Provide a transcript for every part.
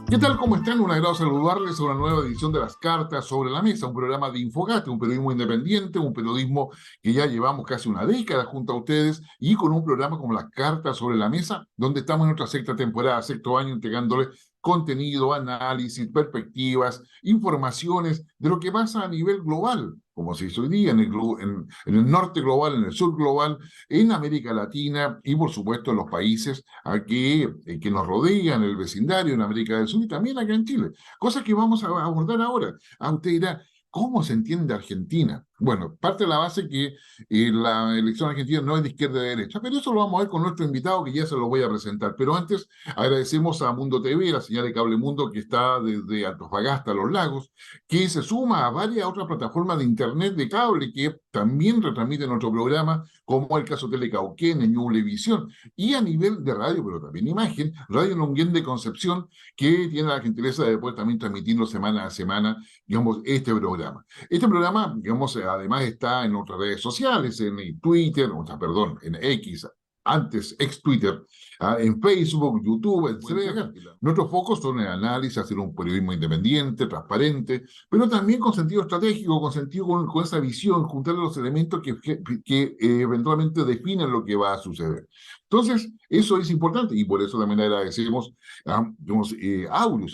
¿Qué tal? ¿Cómo están? Un agrado saludarles a una nueva edición de Las Cartas sobre la Mesa, un programa de Infogate, un periodismo independiente, un periodismo que ya llevamos casi una década junto a ustedes y con un programa como Las Cartas sobre la Mesa, donde estamos en nuestra sexta temporada, sexto año, entregándole contenido, análisis, perspectivas, informaciones de lo que pasa a nivel global, como se dice hoy día en el norte global, en el sur global, en América Latina y por supuesto en los países que nos rodean, el vecindario, en América del Sur y también acá en Chile. Cosas que vamos a abordar ahora. Usted dirá, ¿cómo se entiende Argentina? Bueno, parte de la base que la elección argentina no es de izquierda a derecha, pero eso lo vamos a ver con nuestro invitado que ya se lo voy a presentar. Pero antes agradecemos a Mundo TV, la señal de Cable Mundo que está desde Antofagasta a Los Lagos, que se suma a varias otras plataformas de internet de cable que también retransmiten nuestro programa, como el caso Telecauquén, en Ñublevisión, y a nivel de radio, pero también imagen, Radio Longuén de Concepción, que tiene la gentileza de poder también transmitirlo semana a semana, digamos, este programa. Este programa, digamos, además está en otras redes sociales, en Twitter, o sea, perdón, en X, antes ex Twitter, en Facebook, YouTube, etc. Nuestros focos son el análisis, hacer un periodismo independiente, transparente, pero también con sentido estratégico, con sentido con esa visión, juntar los elementos que eventualmente definen lo que va a suceder. Entonces, eso es importante y por eso también agradecemos a digamos,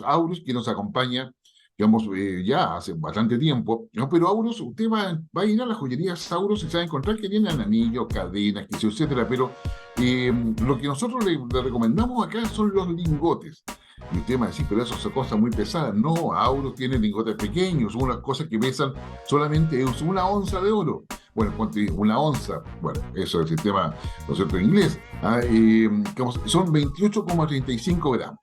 Aurus, que nos acompaña digamos, ya hace bastante tiempo, ¿no? Pero Aurus, usted va a ir a las joyerías Aurus y se va a encontrar que tienen anillos, cadenas, que etcétera, pero lo que nosotros le recomendamos acá son los lingotes. Y usted me va a decir, pero eso es cosa muy pesada. No, Aurus tiene lingotes pequeños, unas cosas que pesan solamente es una onza de oro. Bueno, una onza, bueno, eso es el sistema, ¿no es cierto?, en inglés. Son 28,35 gramos.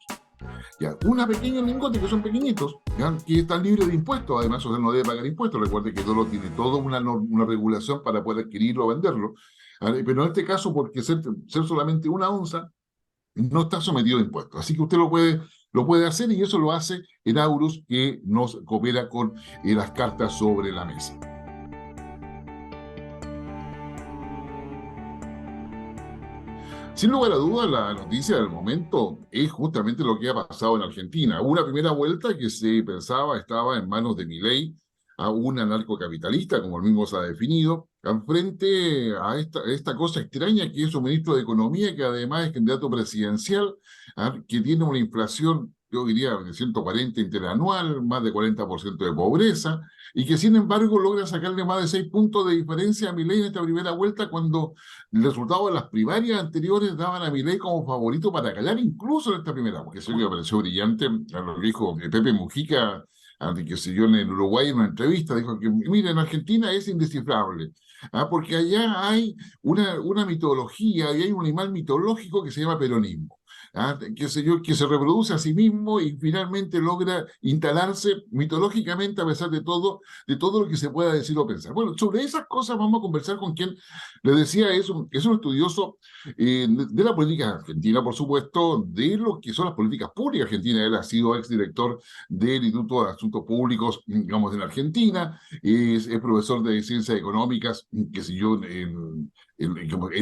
Ya, una pequeña lingote que son pequeñitos, ya, que están libres de impuestos, además usted no debe pagar impuestos, recuerde que todo tiene toda una regulación para poder adquirirlo o venderlo, pero en este caso, porque ser solamente una onza, no está sometido a impuestos, así que usted lo puede hacer y eso lo hace en Aurus, que nos coopera con las cartas sobre la mesa. Sin lugar a dudas, la noticia del momento es justamente lo que ha pasado en Argentina. Hubo una primera vuelta que se pensaba estaba en manos de Milei, a un anarcocapitalista, como él mismo se ha definido, frente a esta cosa extraña que es un ministro de Economía, que además es candidato presidencial, que tiene una inflación, yo diría, de 140 interanual, más de 40% de pobreza, y que sin embargo logra sacarle más de 6 puntos de diferencia a Milei en esta primera vuelta cuando el resultado de las primarias anteriores daban a Milei como favorito para callar incluso en esta primera, porque eso me pareció brillante, a lo que dijo Pepe Mujica, que se dio en Uruguay en una entrevista, dijo que, mira, en Argentina es indescifrable, porque allá hay una mitología y hay un animal mitológico que se llama peronismo. Qué sé yo, que se reproduce a sí mismo y finalmente logra instalarse mitológicamente a pesar de todo lo que se pueda decir o pensar. Bueno, sobre esas cosas vamos a conversar con quien le decía, es un estudioso de la política argentina, por supuesto, de lo que son las políticas públicas argentinas. Él ha sido exdirector del Instituto de Asuntos Públicos, digamos, en Argentina, es profesor de Ciencias Económicas, qué sé yo, en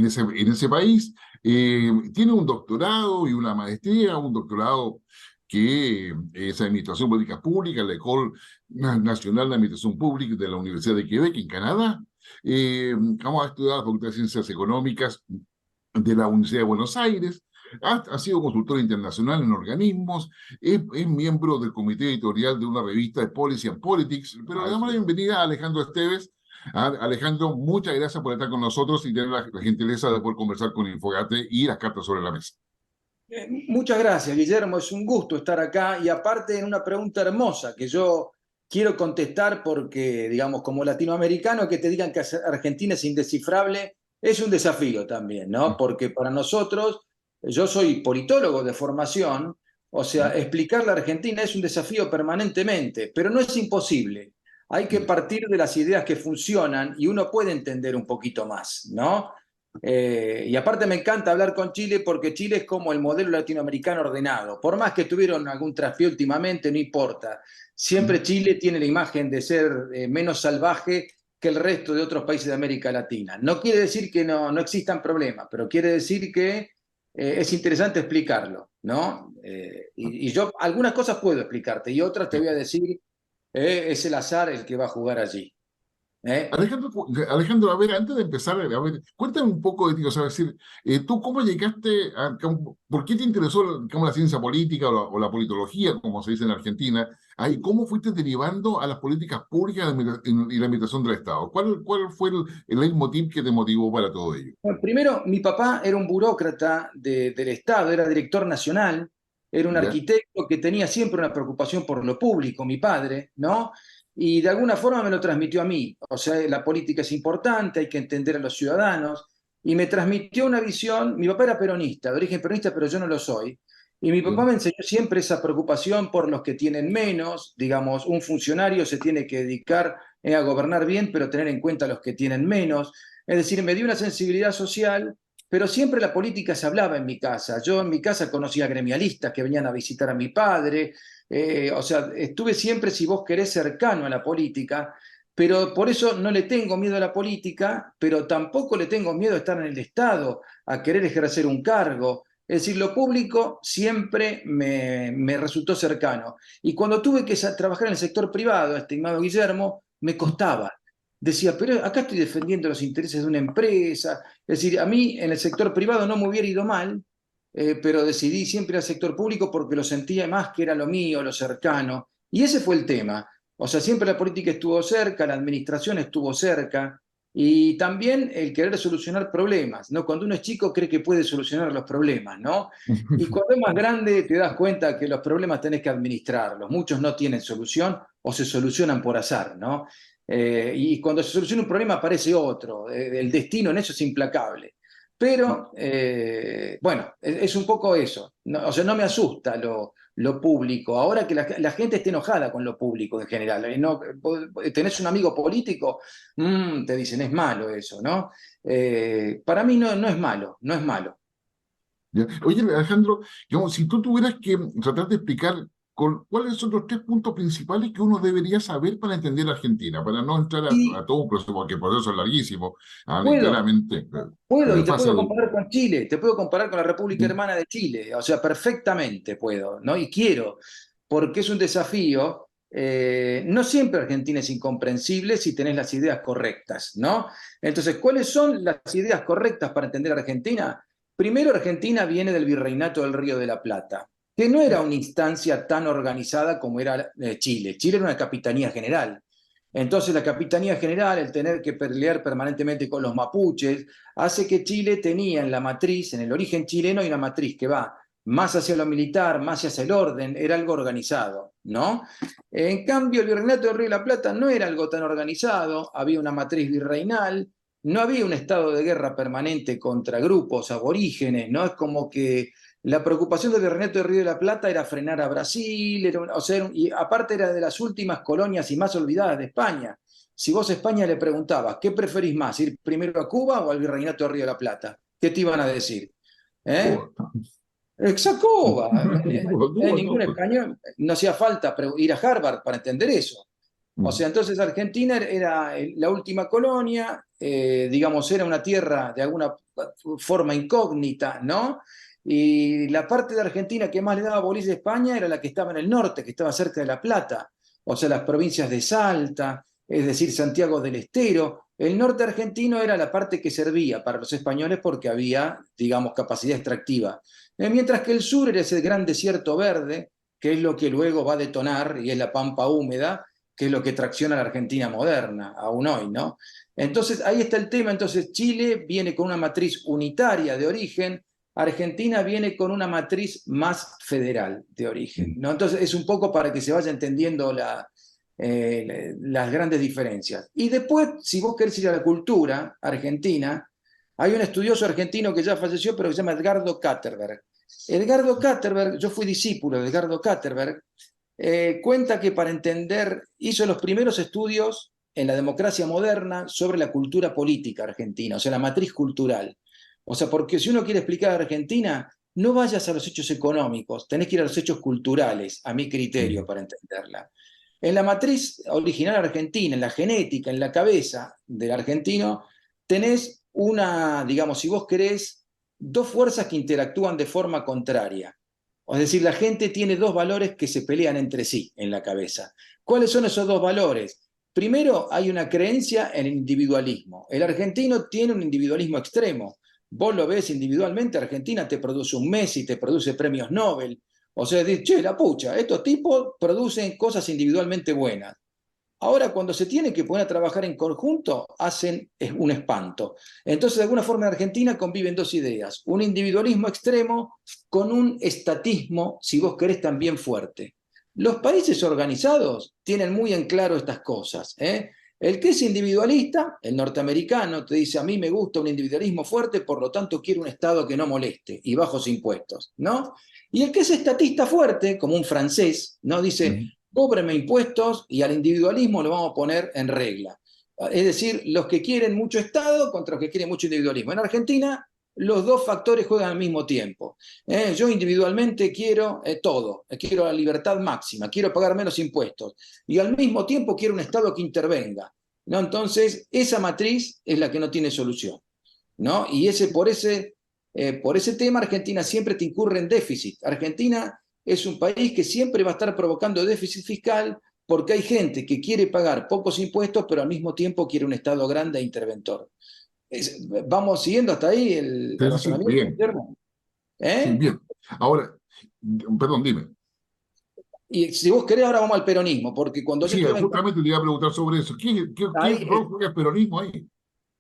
ese país. Tiene un doctorado y una maestría, un doctorado que es Administración Política Pública, la École Nacional de Administración Pública de la Universidad de Quebec, en Canadá. Vamos a estudiar la Facultad de Ciencias Económicas de la Universidad de Buenos Aires. Ha sido consultor internacional en organismos, es miembro del comité editorial de una revista de Policy and Politics. Pero le damos la bienvenida a Alejandro Esteves. Alejandro, muchas gracias por estar con nosotros y tener la gentileza de poder conversar con Infogate y las cartas sobre la mesa. Muchas gracias, Guillermo. Es un gusto estar acá y aparte en una pregunta hermosa que yo quiero contestar porque, digamos, como latinoamericano, que te digan que Argentina es indescifrable es un desafío también, ¿no? Porque para nosotros, yo soy politólogo de formación, o sea, explicar la Argentina es un desafío permanentemente, pero no es imposible. Hay que partir de las ideas que funcionan y uno puede entender un poquito más, ¿no? Y aparte me encanta hablar con Chile porque Chile es como el modelo latinoamericano ordenado. Por más que tuvieron algún traspié últimamente, no importa. Siempre Chile tiene la imagen de ser menos salvaje que el resto de otros países de América Latina. No quiere decir que no existan problemas, pero quiere decir que es interesante explicarlo, ¿no? Y yo algunas cosas puedo explicarte y otras te voy a decir, es el azar el que va a jugar allí. ¿Eh? Alejandro, Alejandro, a ver, antes de empezar, a ver, cuéntame un poco de ti, o sea, es decir, ¿tú cómo llegaste por qué te interesó, digamos, la ciencia política o la politología, como se dice en Argentina? Ahí, ¿cómo fuiste derivando a las políticas públicas y la administración del Estado? ¿Cuál fue el leitmotiv que te motivó para todo ello? Bueno, primero, mi papá era un burócrata del Estado, era director nacional, era un ¿Ya? arquitecto que tenía siempre una preocupación por lo público, mi padre, ¿no? Y de alguna forma me lo transmitió a mí. O sea, la política es importante, hay que entender a los ciudadanos. Y me transmitió una visión, mi papá era peronista, de origen peronista, pero yo no lo soy. Y mi papá ¿Ya? me enseñó siempre esa preocupación por los que tienen menos, digamos, un funcionario se tiene que dedicar a gobernar bien, pero tener en cuenta a los que tienen menos. Es decir, me dio una sensibilidad social, pero siempre la política se hablaba en mi casa. Yo en mi casa conocía gremialistas que venían a visitar a mi padre. O sea, estuve siempre, si vos querés, cercano a la política, pero por eso no le tengo miedo a la política, pero tampoco le tengo miedo a estar en el Estado, a querer ejercer un cargo. Es decir, lo público siempre me resultó cercano. Y cuando tuve que trabajar en el sector privado, estimado Guillermo, me costaba. Decía, pero acá estoy defendiendo los intereses de una empresa. Es decir, a mí en el sector privado no me hubiera ido mal, pero decidí siempre al sector público porque lo sentía más que era lo mío, lo cercano. Y ese fue el tema. O sea, siempre la política estuvo cerca, la administración estuvo cerca, y también el querer solucionar problemas, ¿no? Cuando uno es chico cree que puede solucionar los problemas, ¿no? Y cuando es más grande te das cuenta que los problemas tenés que administrarlos. Muchos no tienen solución o se solucionan por azar, ¿no? Y cuando se soluciona un problema aparece otro. El destino en eso es implacable. Pero, bueno, es un poco eso. No, o sea, no me asusta lo público. Ahora que la gente esté enojada con lo público en general. No, tenés un amigo político, te dicen, es malo eso, ¿no? Para mí no es malo, no es malo. ¿Ya? Oye, Alejandro, digamos, si tú tuvieras que tratar de explicar cuáles son los tres puntos principales que uno debería saber para entender Argentina, para no entrar Y a todo un proceso, porque el proceso es larguísimo, puedo, claramente, puedo, y te pasa puedo el... comparar con Chile, te puedo comparar con la República Hermana de Chile, o sea, perfectamente puedo, ¿no? Y quiero, porque es un desafío. No siempre Argentina es incomprensible si tenés las ideas correctas, ¿no? Entonces, ¿cuáles son las ideas correctas para entender Argentina? Primero, Argentina viene del Virreinato del Río de la Plata, que no era una instancia tan organizada como era Chile. Chile era una capitanía general. Entonces la capitanía general, el tener que pelear permanentemente con los mapuches, hace que Chile tenía en la matriz, en el origen chileno, hay una matriz que va más hacia lo militar, más hacia el orden, era algo organizado, ¿no? En cambio, el Virreinato del Río de la Plata no era algo tan organizado, había una matriz virreinal, no había un estado de guerra permanente contra grupos aborígenes, ¿no? Es como que la preocupación del Virreinato del Río de la Plata era frenar a Brasil, o sea, y aparte era de las últimas colonias y más olvidadas de España. Si vos a España le preguntabas, ¿qué preferís más, ir primero a Cuba o al Virreinato del Río de la Plata? ¿Qué te iban a decir? ¿Eh? Cuba. Cuba. Cuba, no, Ningún pues. español, no hacía falta ir a Harvard para entender eso. O sea, entonces Argentina era la última colonia, digamos, era una tierra de alguna forma incógnita, ¿no? Y la parte de Argentina que más le daba bolilla a España era la que estaba en el norte, que estaba cerca de La Plata, o sea, las provincias de Salta, es decir, Santiago del Estero. El norte argentino era la parte que servía para los españoles porque había, digamos, capacidad extractiva. Mientras que el sur era ese gran desierto verde, que es lo que luego va a detonar, y es la pampa húmeda, que es lo que tracciona a la Argentina moderna, aún hoy, ¿no? Entonces, ahí está el tema. Entonces, Chile viene con una matriz unitaria de origen, Argentina viene con una matriz más federal de origen, ¿no? Entonces, es un poco para que se vaya entendiendo las grandes diferencias. Y después, si vos querés ir a la cultura argentina, hay un estudioso argentino que ya falleció, pero que se llama Edgardo Katterberg. Edgardo Katterberg, yo fui discípulo de Edgardo Katterberg, cuenta que para entender, hizo los primeros estudios en la democracia moderna sobre la cultura política argentina, o sea, la matriz cultural. O sea, porque si uno quiere explicar a Argentina, no vayas a los hechos económicos, tenés que ir a los hechos culturales, a mi criterio, para entenderla. En la matriz original argentina, en la genética, en la cabeza del argentino, tenés una, digamos, si vos querés, dos fuerzas que interactúan de forma contraria. Es decir, la gente tiene dos valores que se pelean entre sí en la cabeza. ¿Cuáles son esos dos valores? Primero, hay una creencia en el individualismo. El argentino tiene un individualismo extremo. Vos lo ves individualmente, Argentina te produce un Messi, te produce premios Nobel. O sea, dices, che, la pucha, estos tipos producen cosas individualmente buenas. Ahora, cuando se tiene que poner a trabajar en conjunto, hacen un espanto. Entonces, de alguna forma en Argentina conviven dos ideas, un individualismo extremo con un estatismo, si vos querés, también fuerte. Los países organizados tienen muy en claro estas cosas, ¿eh? El que es individualista, el norteamericano, te dice, a mí me gusta un individualismo fuerte, por lo tanto quiero un Estado que no moleste y bajos impuestos, ¿no? Y el que es estatista fuerte, como un francés, ¿no? Dice, cóbreme impuestos y al individualismo lo vamos a poner en regla. Es decir, los que quieren mucho Estado contra los que quieren mucho individualismo. En Argentina, los dos factores juegan al mismo tiempo. Yo individualmente quiero todo, quiero la libertad máxima, quiero pagar menos impuestos y al mismo tiempo quiero un Estado que intervenga, ¿no? Entonces, esa matriz es la que no tiene solución, ¿no? Y por ese tema Argentina siempre te incurre en déficit. Argentina es un país que siempre va a estar provocando déficit fiscal porque hay gente que quiere pagar pocos impuestos, pero al mismo tiempo quiere un Estado grande e interventor. ¿Vamos siguiendo hasta ahí el Sí, sí, sí, razonamiento, bien, Guillermo? sí, ¿Eh? bien. Ahora, perdón, dime. Y si vos querés, ahora vamos al peronismo, porque cuando yo Sí, estuve en... justamente te iba a preguntar sobre eso. ¿Qué Ahí, rol juega el peronismo ahí?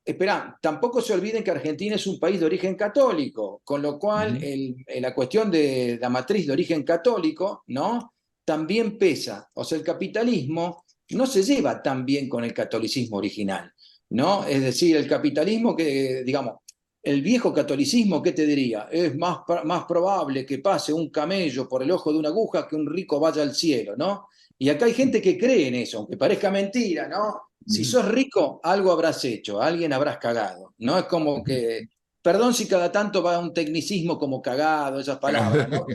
Esperá, tampoco se olviden que Argentina es un país de origen católico, con lo cual Ujú. la cuestión de la matriz de origen católico, ¿no? También pesa. O sea, el capitalismo no se lleva tan bien con el catolicismo original, ¿no? Es decir, el capitalismo que, digamos, el viejo catolicismo, ¿qué te diría? Es más probable que pase un camello por el ojo de una aguja que un rico vaya al cielo, ¿no? Y acá hay gente que cree en eso, aunque parezca mentira, ¿no? Si Ujú. sos rico, algo habrás hecho, alguien habrás cagado. No es como que, perdón si cada tanto va un tecnicismo como cagado, esas palabras, ¿no?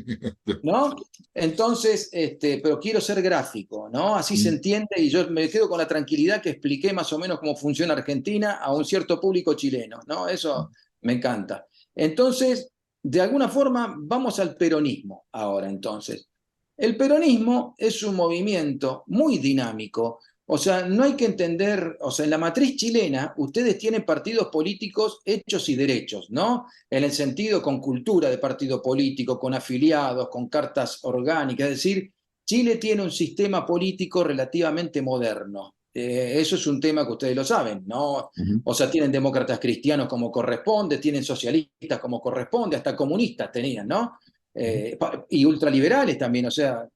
¿No? Entonces, pero quiero ser gráfico, ¿no? Así se entiende y yo me quedo con la tranquilidad que expliqué más o menos cómo funciona Argentina a un cierto público chileno, ¿no? Eso me encanta. Entonces, de alguna forma, vamos al peronismo ahora, entonces. El peronismo es un movimiento muy dinámico, o sea, no hay que entender, o sea, en la matriz chilena ustedes tienen partidos políticos hechos y derechos, ¿no? En el sentido con cultura de partido político, con afiliados, con cartas orgánicas, es decir, Chile tiene un sistema político relativamente moderno. Eso es un tema que ustedes lo saben, ¿no? Ujú. O sea, tienen demócratas cristianos como corresponde, tienen socialistas como corresponde, hasta comunistas tenían, ¿no? Ujú. Y ultraliberales también, o sea,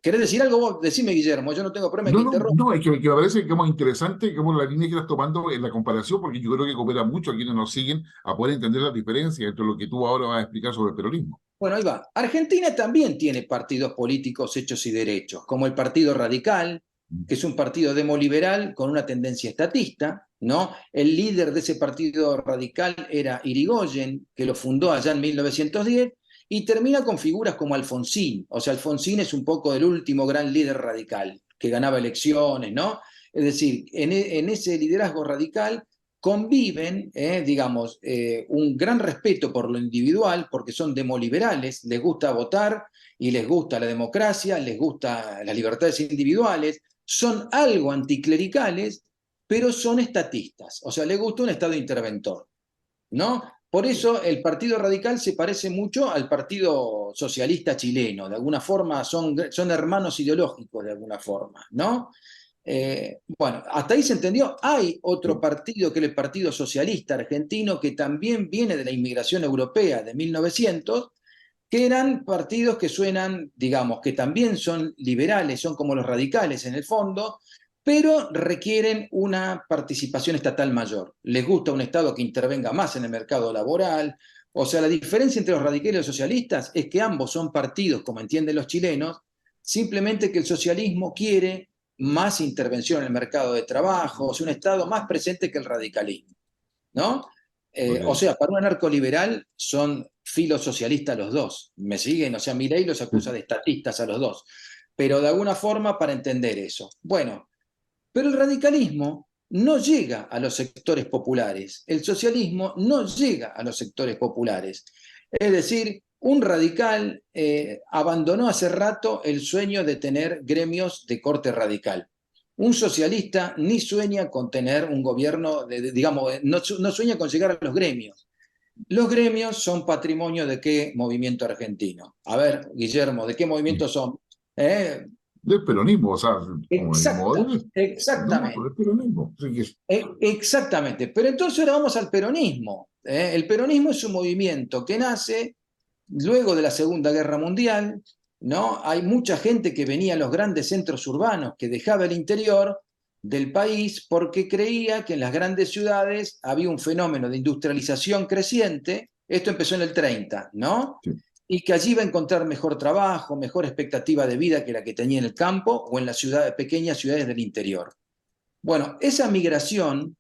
¿querés decir algo vos? Decime, Guillermo, yo no tengo problema No, que no, interrumpa. no, es que me parece que es muy interesante como la línea que estás tomando en la comparación, porque yo creo que coopera mucho a quienes nos siguen a poder entender la diferencia entre lo que tú ahora vas a explicar sobre el peronismo. Bueno, ahí va. Argentina también tiene partidos políticos hechos y derechos, como el Partido Radical, que es un partido demoliberal con una tendencia estatista, ¿no? El líder de ese partido radical era Irigoyen, que lo fundó allá en 1910, y termina con figuras como Alfonsín. O sea, Alfonsín es un poco el último gran líder radical, que ganaba elecciones, ¿no? Es decir, en ese liderazgo radical conviven, digamos, un gran respeto por lo individual, porque son demoliberales, les gusta votar y les gusta la democracia, les gusta las libertades individuales, son algo anticlericales, pero son estatistas, o sea, les gusta un Estado interventor, ¿no? Por eso el Partido Radical se parece mucho al Partido Socialista chileno, de alguna forma son hermanos ideológicos, de alguna forma, ¿no? Bueno, hasta ahí se entendió. Hay otro Sí. partido que es el Partido Socialista Argentino, que también viene de la inmigración europea de 1900, que eran partidos que suenan, digamos, que también son liberales, son como los radicales en el fondo, pero requieren una participación estatal mayor. Les gusta un Estado que intervenga más en el mercado laboral. O sea, la diferencia entre los radicales y los socialistas es que ambos son partidos, como entienden los chilenos, simplemente que el socialismo quiere más intervención en el mercado de trabajo, o sea, un Estado más presente que el radicalismo, ¿no? O Ok. sea, para un anarcoliberal son filosocialistas los dos, ¿me siguen? O sea, Milei los acusa de estatistas a los dos, pero de alguna forma para entender eso. Bueno, pero el radicalismo no llega a los sectores populares. El socialismo no llega a los sectores populares. Es decir, un radical abandonó hace rato el sueño de tener gremios de corte radical. Un socialista ni sueña con tener un gobierno, digamos, no sueña con llegar a los gremios. Los gremios son patrimonio de qué movimiento argentino. A ver, Guillermo, ¿de qué movimiento son? Del peronismo, o sea, como el modelo, no, por Exactamente. el peronismo. Sí, Exactamente. Pero entonces ahora vamos al peronismo. El peronismo es un movimiento que nace luego de la Segunda Guerra Mundial, ¿no? Hay mucha gente que venía a los grandes centros urbanos, que dejaba el interior del país porque creía que en las grandes ciudades había un fenómeno de industrialización creciente. Esto empezó en el 30, ¿no? sí. Y que allí iba a encontrar mejor trabajo, mejor expectativa de vida que la que tenía en el campo o en las pequeñas ciudades del interior. Bueno, esa migración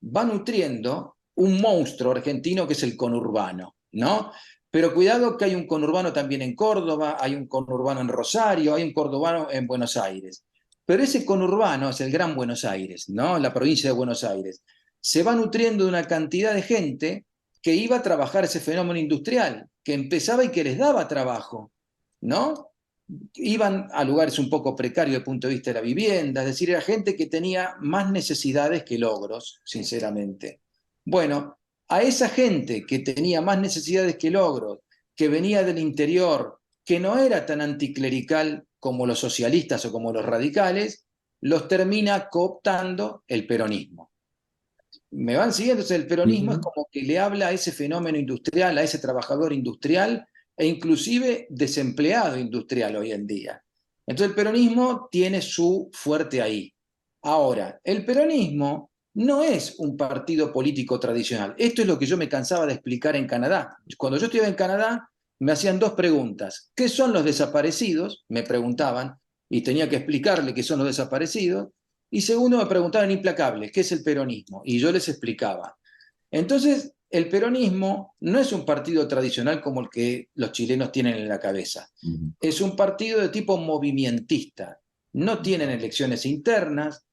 va nutriendo un monstruo argentino que es el conurbano, ¿no? Pero cuidado que hay un conurbano también en Córdoba, hay un conurbano en Rosario, hay un conurbano en Buenos Aires. Pero ese conurbano es el Gran Buenos Aires, ¿no? La provincia de Buenos Aires. Se va nutriendo de una cantidad de gente que iba a trabajar ese fenómeno industrial, que empezaba y que les daba trabajo, ¿no? Iban a lugares un poco precarios desde el punto de vista de la vivienda, es decir, era gente que tenía más necesidades que logros, sinceramente. Bueno, a esa gente que tenía más necesidades que logros, que venía del interior, que no era tan anticlerical como los socialistas o como los radicales, los termina cooptando el peronismo. ¿Me van siguiendo? Entonces, el peronismo es Ujú. como que le habla a ese fenómeno industrial, a ese trabajador industrial e inclusive desempleado industrial hoy en día. Entonces el peronismo tiene su fuerte ahí. Ahora, el peronismo no es un partido político tradicional. Esto es lo que yo me cansaba de explicar en Canadá. Cuando yo estuve en Canadá, me hacían dos preguntas. ¿Qué son los desaparecidos? Me preguntaban, y tenía que explicarle qué son los desaparecidos. Y segundo, me preguntaban implacables, ¿qué es el peronismo? Y yo les explicaba. Entonces, el peronismo no es un partido tradicional como el que los chilenos tienen en la cabeza. Ujú. Es un partido de tipo movimentista. No tienen elecciones internas,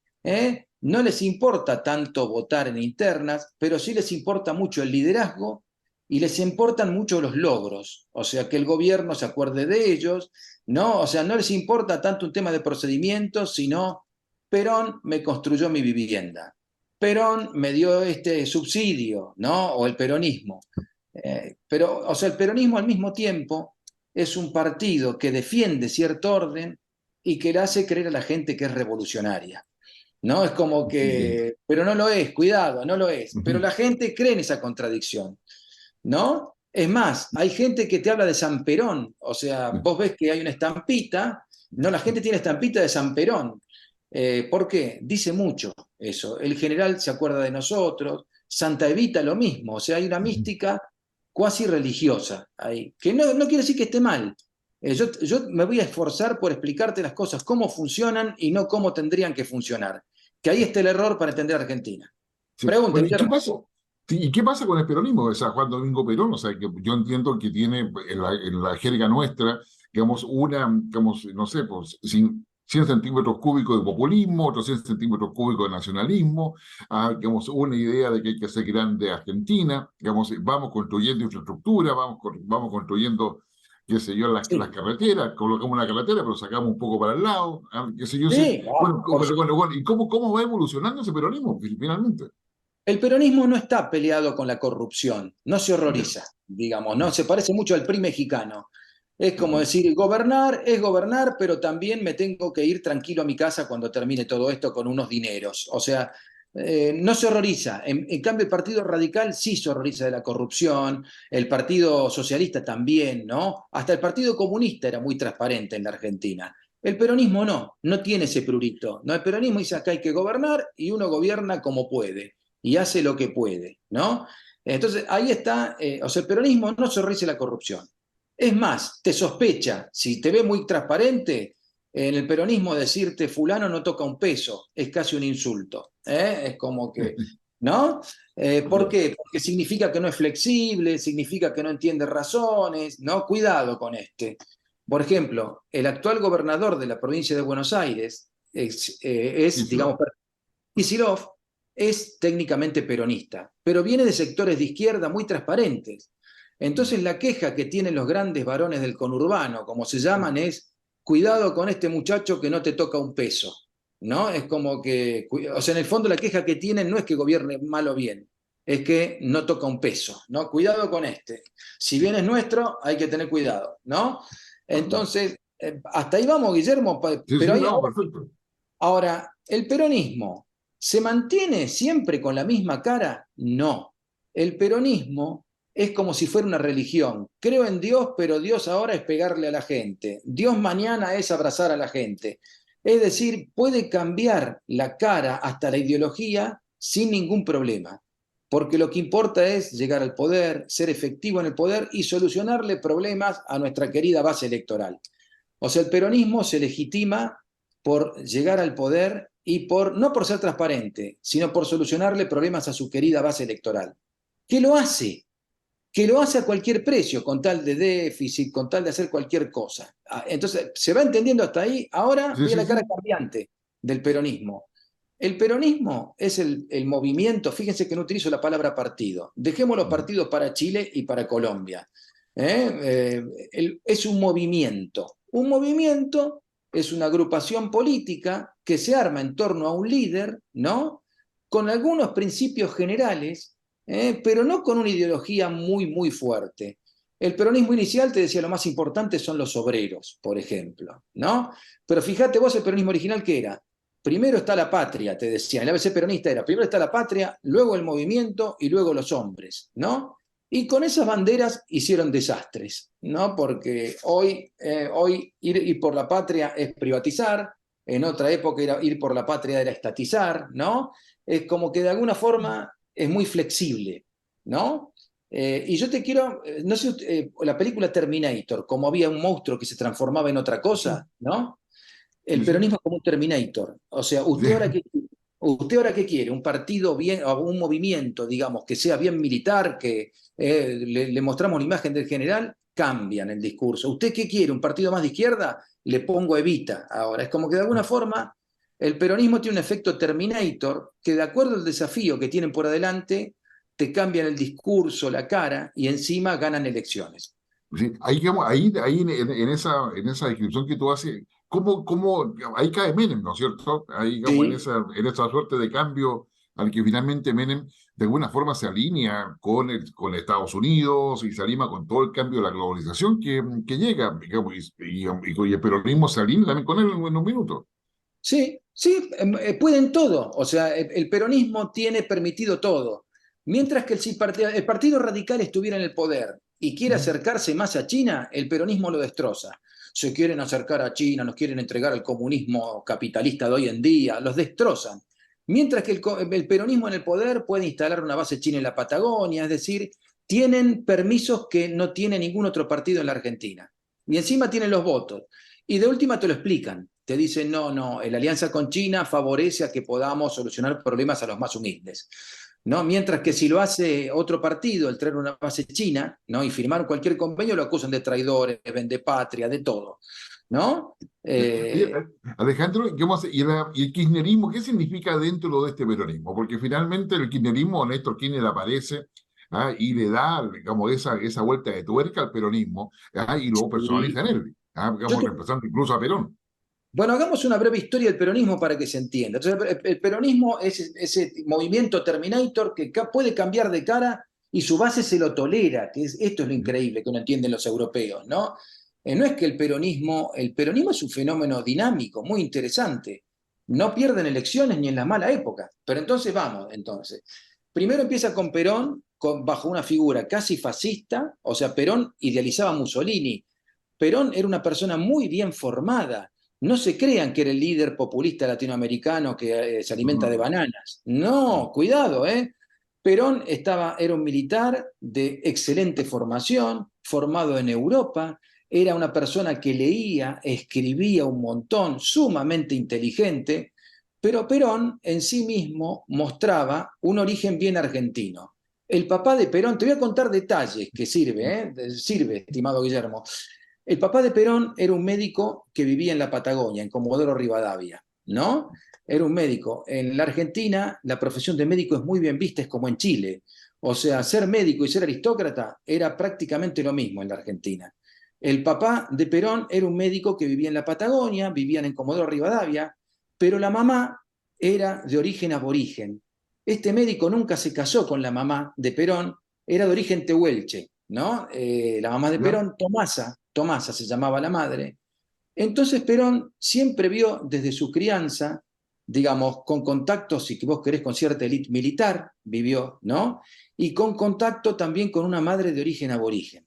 no les importa tanto votar en internas, pero sí les importa mucho el liderazgo y les importan mucho los logros. O sea, que el gobierno se acuerde de ellos, ¿no? O sea, no les importa tanto un tema de procedimientos, sino Perón me construyó mi vivienda. Perón me dio este subsidio, ¿no? O el peronismo. Pero, o sea, el peronismo al mismo tiempo es un partido que defiende cierto orden y que le hace creer a la gente que es revolucionaria, ¿no? Es como Bien. que, pero no lo es, cuidado, no lo es. Pero Ujú. la gente cree en esa contradicción, ¿no? Es más, hay gente que te habla de San Perón, o sea, Sí. vos ves que hay una estampita, no, la gente tiene estampita de San Perón. ¿Por qué? Dice mucho eso. El general se acuerda de nosotros, Santa Evita lo mismo, o sea, hay una Ujú. mística cuasi religiosa ahí, que no quiere decir que esté mal. Yo me voy a esforzar por explicarte las cosas, cómo funcionan y no cómo tendrían que funcionar. Que ahí está el error para entender a Argentina. Sí. Pregunte, Bueno, ¿y qué Guillermo. pasa? Sí, ¿y qué pasa con el peronismo? O sea, Juan Domingo Perón, o sea, que yo entiendo que tiene en la jerga nuestra, digamos, digamos, no sé, pues, 100 centímetros cúbicos de populismo, otros 100 centímetros cúbicos de nacionalismo, digamos, una idea de que hay que hacer grande Argentina, digamos, vamos construyendo infraestructura, vamos construyendo, qué sé yo, las Sí, carreteras, colocamos una carretera, pero sacamos un poco para el lado, qué sé yo, sí. sí, Bueno, por bueno, ¿y cómo va evolucionando ese peronismo finalmente? El peronismo no está peleado con la corrupción, no se Ya, horroriza, digamos, ¿no? ya. Se parece mucho al PRI mexicano. Es como Ujú. decir, gobernar es gobernar, pero también me tengo que ir tranquilo a mi casa cuando termine todo esto con unos dineros. O sea, no se horroriza. En cambio, el Partido Radical sí se horroriza de la corrupción, el Partido Socialista también, ¿no? Hasta el Partido Comunista era muy transparente en la Argentina. El peronismo no tiene ese prurito. ¿No? El peronismo dice acá hay que gobernar y uno gobierna como puede y hace lo que puede, ¿no? Entonces, ahí está, o sea, el peronismo no sonríe la corrupción. Es más, te sospecha, si te ve muy transparente, en el peronismo decirte fulano no toca un peso, es casi un insulto, ¿eh? Es como que, ¿no? ¿Por Ya. qué? Porque significa que no es flexible, significa que no entiende razones, ¿no? Cuidado con este. Por ejemplo, el actual gobernador de la provincia de Buenos Aires es Kicillof. digamos, Kicillof, es técnicamente peronista, pero viene de sectores de izquierda muy transparentes. Entonces la queja que tienen los grandes varones del conurbano, como se llaman, es cuidado con este muchacho que no te toca un peso, ¿no? Es como que, o sea, en el fondo la queja que tienen no es que gobierne mal o bien, es que no toca un peso, ¿no? Cuidado con este. Si bien es nuestro, hay que tener cuidado, ¿no? Entonces, hasta ahí vamos, Guillermo, Sí, pero sí, ahí no, perfecto. ahora, ¿el peronismo se mantiene siempre con la misma cara? No. El peronismo es como si fuera una religión. Creo en Dios, pero Dios ahora es pegarle a la gente. Dios mañana es abrazar a la gente. Es decir, puede cambiar la cara hasta la ideología sin ningún problema. Porque lo que importa es llegar al poder, ser efectivo en el poder y solucionarle problemas a nuestra querida base electoral. O sea, el peronismo se legitima por llegar al poder y no por ser transparente, sino por solucionarle problemas a su querida base electoral. ¿Qué lo hace? Que lo hace a cualquier precio, con tal de déficit, con tal de hacer cualquier cosa. Entonces, ¿se va entendiendo hasta ahí? Ahora Sí, voy a sí, la cara sí. cambiante del peronismo. El peronismo es el movimiento, fíjense que no utilizo la palabra partido, dejemos los partidos para Chile y para Colombia. Es un movimiento. Un movimiento es una agrupación política que se arma en torno a un líder, ¿no? Con algunos principios generales, pero no con una ideología muy, muy fuerte. El peronismo inicial, te decía, lo más importante son los obreros, por ejemplo, ¿no? Pero fíjate vos el peronismo original que era. Primero está la patria, te decía. El ABC peronista era, primero está la patria, luego el movimiento y luego los hombres, ¿no? Y con esas banderas hicieron desastres, ¿no? Porque hoy ir por la patria es privatizar, en otra época ir por la patria era estatizar, ¿no? Es como que de alguna forma es muy flexible, ¿no? Y yo te quiero, no sé, la película Terminator, como había un monstruo que se transformaba en otra cosa, ¿no? El Sí, sí. peronismo es como un Terminator. O sea, Sí. usted ahora qué quiere, un partido bien, o un movimiento, digamos, que sea bien militar, que le mostramos la imagen del general, cambian el discurso. ¿Usted qué quiere? ¿Un partido más de izquierda? Le pongo Evita ahora. Es como que de alguna forma el peronismo tiene un efecto Terminator que de acuerdo al desafío que tienen por adelante, te cambian el discurso, la cara y encima ganan elecciones. Sí, ahí, ahí en esa descripción que tú haces, ahí cae Menem, ¿no es cierto? Ahí, digamos, Sí, en esa suerte de cambio al que finalmente Menem de alguna forma se alinea con Estados Unidos y se alinea con todo el cambio de la globalización que llega, digamos, y el peronismo se alinea también con él en un minuto. sí, sí, pueden todo. O sea, el peronismo tiene permitido todo. Mientras que el Partido Radical estuviera en el poder y quiere Mm. acercarse más a China, el peronismo lo destroza. Se quieren acercar a China, nos quieren entregar al comunismo capitalista de hoy en día, los destrozan. Mientras que el peronismo en el poder puede instalar una base china en la Patagonia, es decir, tienen permisos que no tiene ningún otro partido en la Argentina. Y encima tienen los votos. Y de última te lo explican. Te dicen, no, no, la alianza con China favorece a que podamos solucionar problemas a los más humildes. ¿No? Mientras que si lo hace otro partido, el traer una base china, ¿no? Y firmar cualquier convenio, lo acusan de traidores, vendepatria, de todo. ¿No? Oye, Eh, Alejandro, ¿y el kirchnerismo qué significa dentro de este peronismo? Porque finalmente el kirchnerismo, Néstor Kirchner aparece, y le da, digamos, esa vuelta de tuerca al peronismo, y luego y personaliza en él, yo digamos, te, reemplazando incluso a Perón. Bueno, hagamos una breve historia del peronismo para que se entienda. Entonces, el peronismo es ese movimiento Terminator que puede cambiar de cara y su base se lo tolera, esto es lo Ujú. increíble que no entienden los europeos, ¿no? No es que el peronismo es un fenómeno dinámico, muy interesante. No pierden elecciones ni en la mala época. Pero entonces vamos, entonces. Primero empieza con Perón, bajo una figura casi fascista, o sea, Perón idealizaba a Mussolini. Perón era una persona muy bien formada. No se crean que era el líder populista latinoamericano que se No, alimenta no, de no. bananas. No, cuidado, ¿eh? Perón era un militar de excelente formación, formado en Europa, era una persona que leía, escribía un montón, sumamente inteligente, pero Perón en sí mismo mostraba un origen bien argentino. El papá de Perón, te voy a contar detalles que sirve, sirve, estimado Guillermo. El papá de Perón era un médico que vivía en la Patagonia, en Comodoro Rivadavia. ¿no? Era un médico. En la Argentina la profesión de médico es muy bien vista, es como en Chile. O sea, ser médico y ser aristócrata era prácticamente lo mismo en la Argentina. El papá de Perón era un médico que vivía en la Patagonia, vivían en Comodoro Rivadavia, pero la mamá era de origen aborigen. Este médico nunca se casó con la mamá de Perón, era de origen tehuelche, ¿no? La mamá de ¿Ya? Perón, Tomasa se llamaba la madre. Entonces Perón siempre vio desde su crianza, digamos, con contacto, si vos querés, con cierta élite militar, vivió, ¿no? Y con contacto también con una madre de origen aborigen,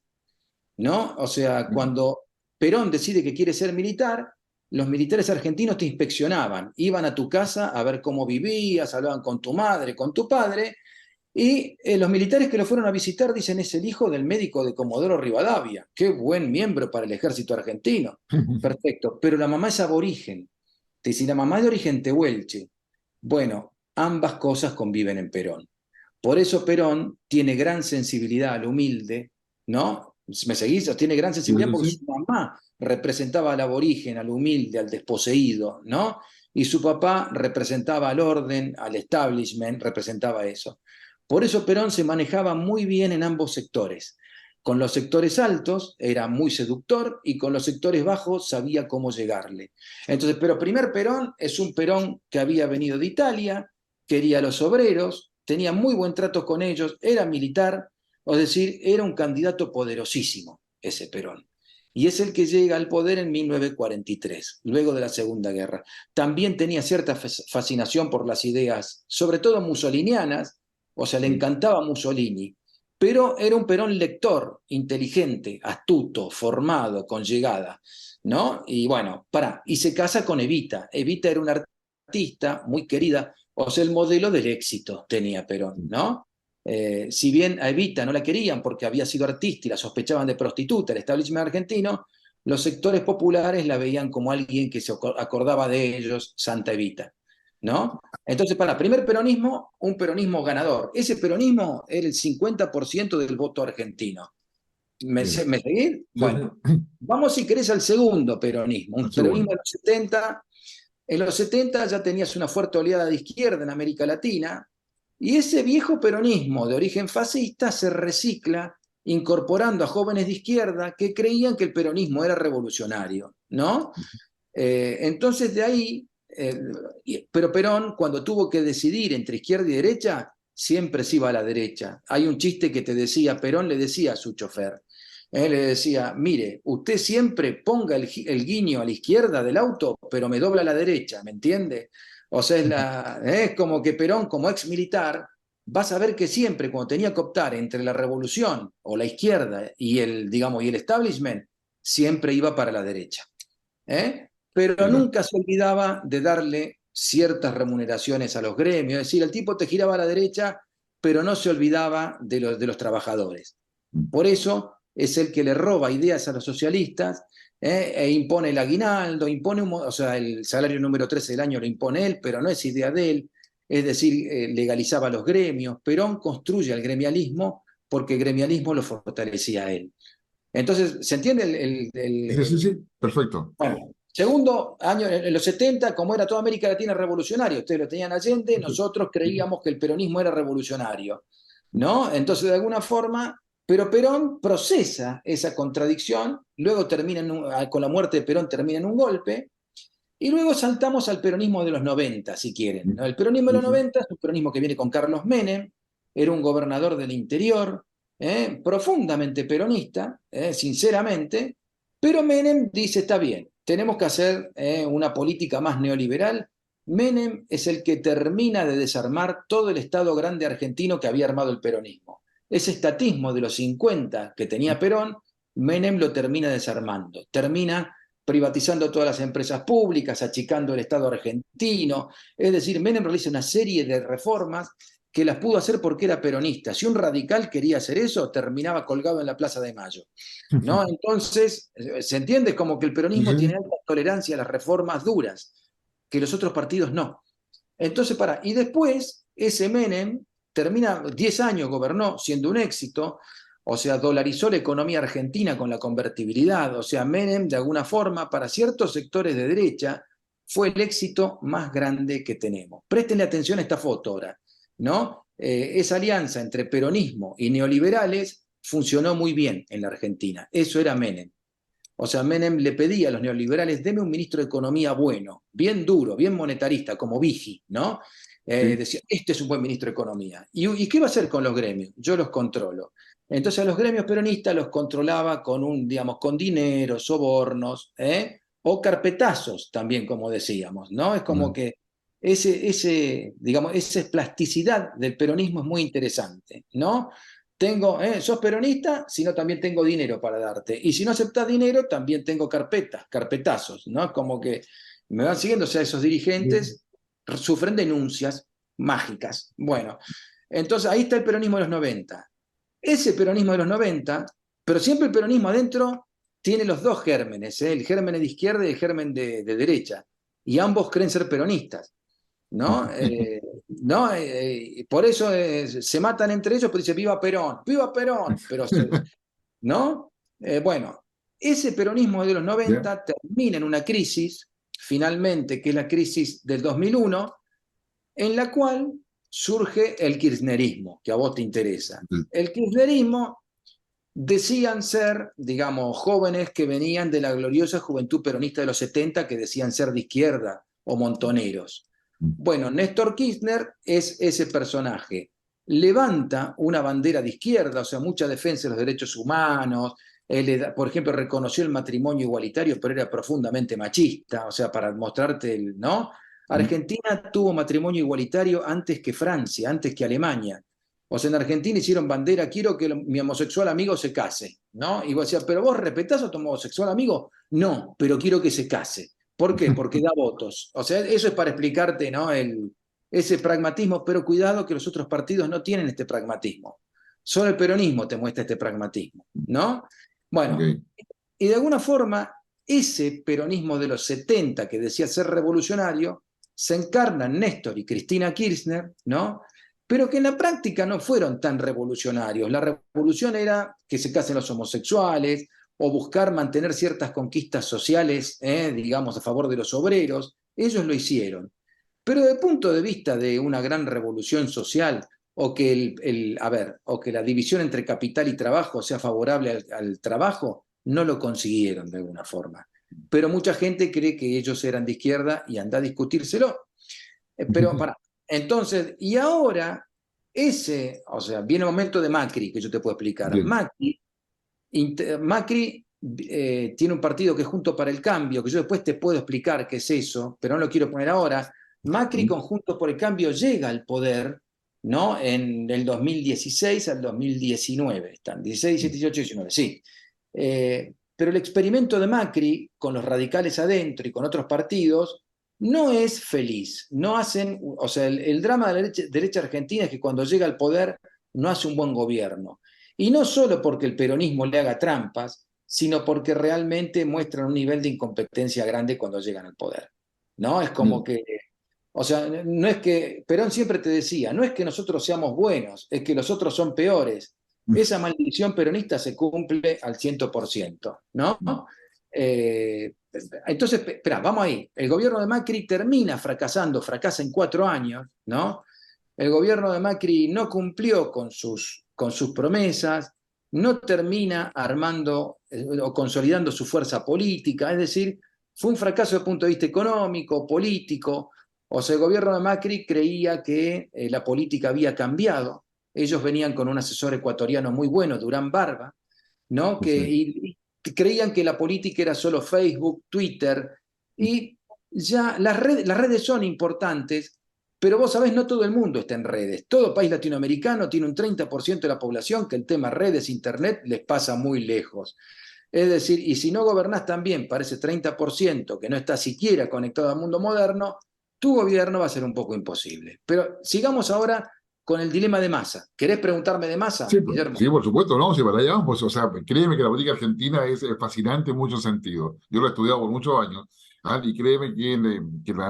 ¿no? O sea, cuando Perón decide que quiere ser militar, los militares argentinos te inspeccionaban, iban a tu casa a ver cómo vivías, hablaban con tu madre, con tu padre, y los militares que lo fueron a visitar dicen es el hijo del médico de Comodoro Rivadavia. Qué buen miembro para el ejército argentino. Perfecto. Pero la mamá es aborigen. Te dice, la mamá es de origen tehuelche. Bueno, ambas cosas conviven en Perón. Por eso Perón tiene gran sensibilidad al humilde, ¿no? ¿Me seguís? Tiene gran Sí, sensibilidad sí, porque sí. su mamá representaba al aborigen, al humilde, al desposeído, ¿no? Y su papá representaba al orden, al establishment, representaba eso. Por eso Perón se manejaba muy bien en ambos sectores. Con los sectores altos era muy seductor y con los sectores bajos sabía cómo llegarle. Entonces, pero primer Perón es un Perón que había venido de Italia, quería a los obreros, tenía muy buen trato con ellos, era militar, es decir, era un candidato poderosísimo, ese Perón. Y es el que llega al poder en 1943, luego de la Segunda Guerra. También tenía cierta fascinación por las ideas, sobre todo mussolinianas, o sea, le encantaba Mussolini, pero era un Perón lector, inteligente, astuto, formado, con llegada, ¿no? Y bueno, y se casa con Evita. Evita era una artista muy querida, o sea, el modelo del éxito tenía Perón, ¿no? Si bien a Evita no la querían porque había sido artista y la sospechaban de prostituta, el establishment argentino, los sectores populares la veían como alguien que se acordaba de ellos, Santa Evita, ¿no? Entonces, primer peronismo, un peronismo ganador. Ese peronismo era el 50% del voto argentino. ¿Me Bien. seguís? Sí, Bueno, sí. vamos si querés al segundo peronismo, un El peronismo segundo. de los 70. En los 70 ya tenías una fuerte oleada de izquierda en América Latina, y ese viejo peronismo de origen fascista se recicla incorporando a jóvenes de izquierda que creían que el peronismo era revolucionario, ¿no? Entonces de ahí, pero Perón cuando tuvo que decidir entre izquierda y derecha, siempre se iba a la derecha. Hay un chiste que te decía, Perón le decía a su chofer, le decía, mire, usted siempre ponga el guiño a la izquierda del auto, pero me dobla a la derecha, ¿me entiende? O sea, es como que Perón, como ex militar, vas a ver que siempre cuando tenía que optar entre la revolución o la izquierda y digamos, y el establishment, siempre iba para la derecha. Pero Mira. nunca se olvidaba de darle ciertas remuneraciones a los gremios, es decir, el tipo te giraba a la derecha, pero no se olvidaba de los trabajadores. Por eso es el que le roba ideas a los socialistas, e impone el aguinaldo, o sea, el salario número 13 del año lo impone él, pero no es idea de él, es decir, legalizaba los gremios. Perón construye el gremialismo porque el gremialismo lo fortalecía a él. Entonces, ¿se entiende Sí, sí, sí. Perfecto. bueno, segundo año, en los 70, como era toda América Latina revolucionaria, ustedes lo tenían Allende, nosotros creíamos que el peronismo era revolucionario, ¿no? Entonces, de alguna forma, pero Perón procesa esa contradicción, luego con la muerte de Perón termina en un golpe, y luego saltamos al peronismo de los 90, si quieren, ¿no? El peronismo de Sí, los sí. 90 es un peronismo que viene con Carlos Menem, era un gobernador del interior, profundamente peronista, sinceramente, pero Menem dice, está bien, tenemos que hacer una política más neoliberal. Menem es el que termina de desarmar todo el Estado grande argentino que había armado el peronismo. Ese estatismo de los 50 que tenía Perón, Menem lo termina desarmando, termina privatizando todas las empresas públicas, achicando el Estado argentino. Es decir, Menem realiza una serie de reformas que las pudo hacer porque era peronista. Si un radical quería hacer eso, terminaba colgado en la Plaza de Mayo, ¿no? Entonces, se entiende como que el Sí, peronismo tiene sí. alta tolerancia a las reformas duras, que los otros partidos no. Entonces, y después ese Menem termina, 10 años gobernó siendo un éxito, o sea, dolarizó la economía argentina con la convertibilidad, o sea, Menem de alguna forma para ciertos sectores de derecha fue el éxito más grande que tenemos. Préstenle atención a esta foto ahora, ¿no? Esa alianza entre peronismo y neoliberales funcionó muy bien en la Argentina. Eso era Menem. O sea, Menem le pedía a los neoliberales, deme un ministro de Economía bueno, bien duro, bien monetarista, como Vigi, ¿no? Sí. Decía, este es un buen ministro de Economía. ¿Y qué va a hacer con los gremios? Yo los controlo. Entonces a los gremios peronistas los controlaba con digamos, con dinero, sobornos, o carpetazos también, como decíamos, ¿no? Es como que digamos, esa plasticidad del peronismo es muy interesante, ¿no? Sos peronista, sino también tengo dinero para darte. Y si no aceptás dinero, también tengo carpetazos, ¿no? Como que me van siguiendo, o sea, esos dirigentes sufren denuncias mágicas. Bueno, entonces ahí está el peronismo de los 90. Ese peronismo de los 90, pero siempre el peronismo adentro tiene los dos gérmenes, el germen de izquierda y el germen de derecha. Y ambos creen ser peronistas. ¿No? ¿No? Por eso se matan entre ellos, pero dice viva Perón, pero ¿no? Bueno, ese peronismo de los ¿Ya? 90 termina en una crisis, finalmente, que es la crisis del 2001, en la cual surge el kirchnerismo, que a vos te interesa. El kirchnerismo decían ser, digamos, jóvenes que venían de la gloriosa juventud peronista de los 70, que decían ser de izquierda o montoneros. Bueno, Néstor Kirchner es ese personaje. Levanta una bandera de izquierda, o sea, mucha defensa de los derechos humanos. Por ejemplo, reconoció el matrimonio igualitario, pero era profundamente machista, o sea, para mostrarte ¿no? Argentina tuvo matrimonio igualitario antes que Francia, antes que Alemania. O sea, en Argentina hicieron bandera, quiero que mi homosexual amigo se case, ¿no? Y vos decías, ¿pero vos respetás a tu homosexual amigo? No, pero quiero que se case. ¿Por qué? Porque da votos. O sea, eso es para explicarte, ¿no? Ese pragmatismo, pero cuidado que los otros partidos no tienen este pragmatismo. Solo el peronismo te muestra este pragmatismo, ¿no? Bueno, Okay. y de alguna forma, ese peronismo de los 70 que decía ser revolucionario, se encarna en Néstor y Cristina Kirchner, ¿no? Pero que en la práctica no fueron tan revolucionarios. La revolución era que se casen los homosexuales, o buscar mantener ciertas conquistas sociales, digamos, a favor de los obreros. Ellos lo hicieron. Pero desde el punto de vista de una gran revolución social, o que, o que la división entre capital y trabajo sea favorable al trabajo, no lo consiguieron de alguna forma. Pero mucha gente cree que ellos eran de izquierda y anda a discutírselo. Pero para, entonces, y ahora, o sea, viene el momento de Macri, que yo te puedo explicar. Bien. Macri tiene un partido que es Juntos para el Cambio, que yo después te puedo explicar qué es eso, pero no lo quiero poner ahora. Macri con Juntos por el Cambio llega al poder, ¿no? En el 2016 al 2019, están 16, 17, 18, 19, sí. Pero el experimento de Macri con los radicales adentro y con otros partidos no es feliz. No hacen, o sea, el drama de la derecha argentina es que cuando llega al poder no hace un buen gobierno. Y no solo porque el peronismo le haga trampas, sino porque realmente muestran un nivel de incompetencia grande cuando llegan al poder. ¿No? Es como que, o sea, no es que, Perón siempre te decía, no es que nosotros seamos buenos, es que los otros son peores. Esa maldición peronista se cumple al 100%, ¿no? Entonces, espera, vamos ahí. El gobierno de Macri termina fracasando, fracasa en 4 años, ¿no? El gobierno de Macri no cumplió con sus promesas, no termina armando o consolidando su fuerza política, es decir, fue un fracaso desde el punto de vista económico, político. O sea, el gobierno de Macri creía que la política había cambiado. Ellos venían con un asesor ecuatoriano muy bueno, Durán Barba, ¿no? Y creían que la política era solo Facebook, Twitter, y ya las redes son importantes, pero vos sabés, no todo el mundo está en redes. Todo país latinoamericano tiene un 30% de la población que el tema redes, internet, les pasa muy lejos. Es decir, y si no gobernás también para ese 30% que no está siquiera conectado al mundo moderno, tu gobierno va a ser un poco imposible. Pero sigamos ahora con el dilema de Massa. ¿Querés preguntarme de Massa, Guillermo? Sí, por supuesto, no, si para allá vamos, pues, o sea, créeme que la política argentina es fascinante en muchos sentidos. Yo lo he estudiado por muchos años, y créeme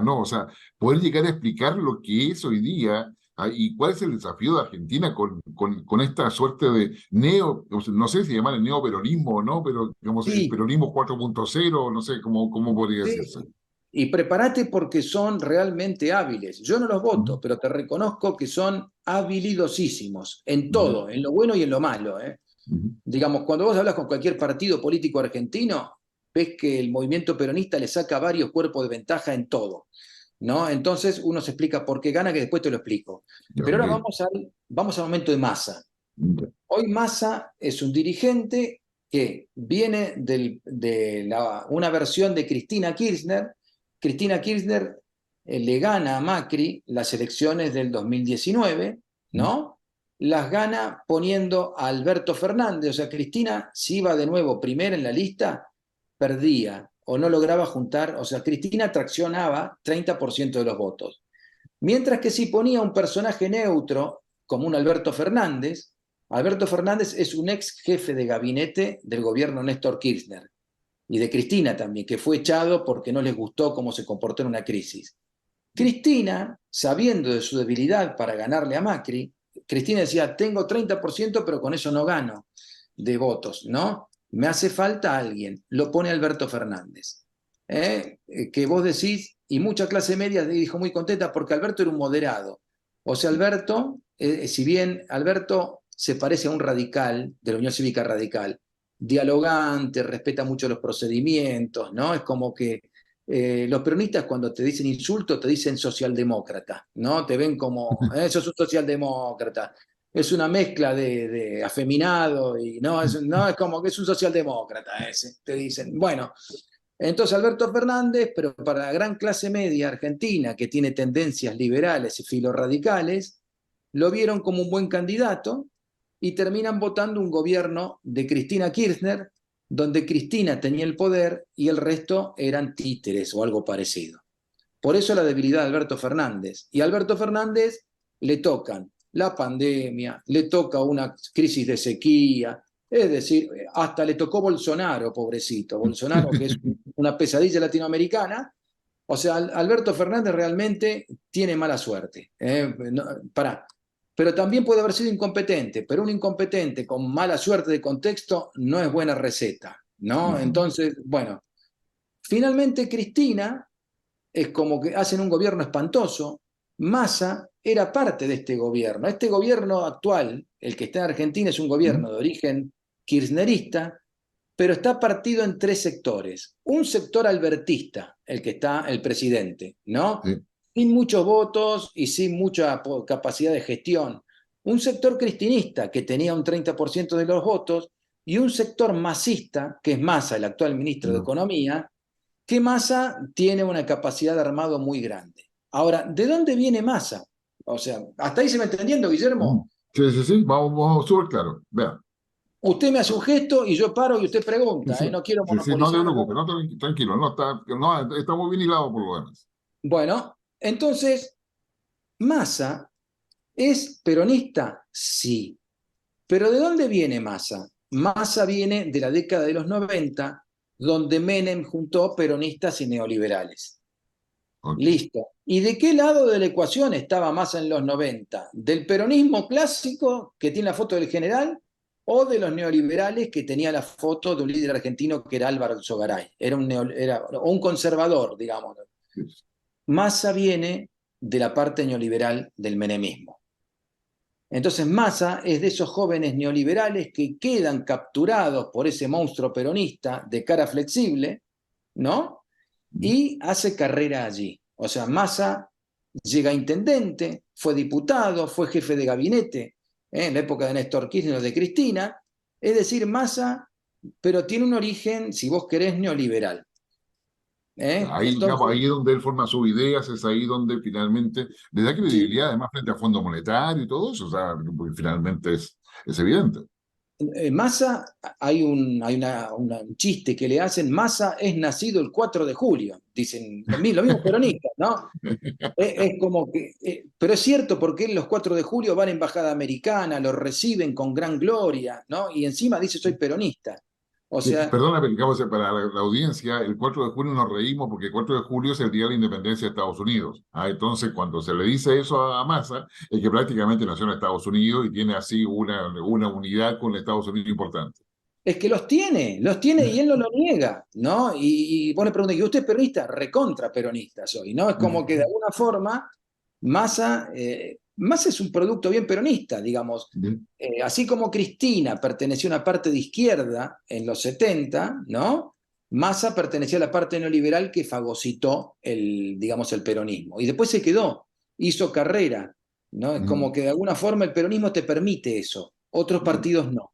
no, o sea, poder llegar a explicar lo que es hoy día, y cuál es el desafío de Argentina con esta suerte de o sea, no sé si llamar el neoperonismo o no, pero digamos, el Sí, peronismo 4.0, no sé cómo podría sí. decirse. Y prepárate porque son realmente hábiles. Yo no los voto, pero te reconozco que son habilidosísimos en todo, en lo bueno y en lo malo, ¿eh? Digamos, cuando vos hablas con cualquier partido político argentino, ves que el movimiento peronista le saca varios cuerpos de ventaja en todo, ¿no? Entonces uno se explica por qué gana, que después te lo explico. Pero ahora Ok. vamos al momento de Massa. Hoy Massa es un dirigente que viene una versión de Cristina Kirchner. Cristina Kirchner le gana a Macri las elecciones del 2019, ¿no? Las gana poniendo a Alberto Fernández. O sea, Cristina, si iba de nuevo primera en la lista, perdía o no lograba juntar. O sea, Cristina traccionaba 30% de los votos. Mientras que si ponía un personaje neutro, como un Alberto Fernández, Alberto Fernández es un ex jefe de gabinete del gobierno Néstor Kirchner y de Cristina también, que fue echado porque no les gustó cómo se comportó en una crisis. Cristina, sabiendo de su debilidad para ganarle a Macri, Cristina decía, tengo 30%, pero con eso no gano de votos, ¿no? Me hace falta alguien. Lo pone Alberto Fernández. Que vos decís, y mucha clase media dijo muy contenta porque Alberto era un moderado. O sea, Alberto, si bien Alberto se parece a un radical de la Unión Cívica Radical, dialogante, respeta mucho los procedimientos, ¿no? Es como que los peronistas cuando te dicen insulto te dicen socialdemócrata, ¿no? Te ven como, sos un socialdemócrata. Es una mezcla de afeminado y no, es como que es un socialdemócrata ese, te dicen. Bueno, entonces Alberto Fernández, pero para la gran clase media argentina que tiene tendencias liberales y filoradicales, lo vieron como un buen candidato y terminan votando un gobierno de Cristina Kirchner, donde Cristina tenía el poder y el resto eran títeres o algo parecido. Por eso la debilidad de Alberto Fernández. Y a Alberto Fernández le tocan la pandemia, le toca una crisis de sequía, es decir, hasta le tocó Bolsonaro, pobrecito, Bolsonaro que es una pesadilla latinoamericana. O sea, Alberto Fernández realmente tiene mala suerte. No, pará. Pero también puede haber sido incompetente, pero un incompetente con mala suerte de contexto no es buena receta, ¿no? Entonces, bueno, finalmente Cristina es como que hacen un gobierno espantoso. Massa era parte de este gobierno. Este gobierno actual, el que está en Argentina, es un gobierno de origen kirchnerista, pero está partido en tres sectores. Un sector albertista, el que está el presidente, ¿no? Sí. Sin muchos votos y sin mucha capacidad de gestión. Un sector cristinista, que tenía un 30% de los votos, y un sector masista, que es Massa, el actual ministro de Economía, que Massa tiene una capacidad de armado muy grande. Ahora, ¿de dónde viene Massa? O sea, hasta ahí se me entendiendo, Guillermo. Sí, sí, sí, vamos súper claro. Vean. Usted me hace un gesto y yo paro y usted Sí, pregunta, sí, ¿eh? No quiero sí, sí, no te monopolizar. preocupes, no tranquilo, no, está muy bien hilado por lo demás. Bueno, entonces, Massa es peronista, sí. Pero ¿de dónde viene Massa? Massa viene de la década de los 90, donde Menem juntó peronistas y neoliberales. Ok. Listo. ¿Y de qué lado de la ecuación estaba Massa en los 90? ¿Del peronismo clásico, que tiene la foto del general, o de los neoliberales, que tenía la foto de un líder argentino que era Álvaro Alzogaray? Era un conservador, digamos. Massa viene de la parte neoliberal del menemismo. Entonces Massa es de esos jóvenes neoliberales que quedan capturados por ese monstruo peronista de cara flexible, ¿no? Y hace carrera allí. O sea, Massa llega a intendente, fue diputado, fue jefe de gabinete en la época de Néstor Kirchner, de Cristina. Es decir, Massa, pero tiene un origen, si vos querés, neoliberal. Ahí, digamos, Entonces, ahí es donde él forma sus ideas, es ahí donde finalmente le da sí, credibilidad, además, frente a Fondo Monetario y todo eso, o sea, porque finalmente es evidente. Massa, un chiste que le hacen, Massa es nacido el 4 de julio, dicen lo mismo peronistas, ¿no? Es como que, pero es cierto porque los 4 de julio van a embajada americana, lo reciben con gran gloria, ¿no? Y encima dice soy peronista. O sea, Perdona, pero digamos, para la audiencia, el 4 de julio nos reímos porque el 4 de julio es el Día de la Independencia de Estados Unidos. Entonces, cuando se le dice eso a Massa, es que prácticamente nació en Estados Unidos y tiene así una unidad con Estados Unidos importante. Es que los tiene y él no lo niega, ¿no? Y vos le preguntas, ¿y usted es peronista? Recontra peronista soy, ¿no? Es como que de alguna forma Massa es un producto bien peronista, digamos. Así como Cristina perteneció a una parte de izquierda en los 70, ¿no? Massa pertenecía a la parte neoliberal que fagocitó digamos, el peronismo. Y después se quedó, hizo carrera, ¿no? Es como que de alguna forma el peronismo te permite eso, otros partidos no.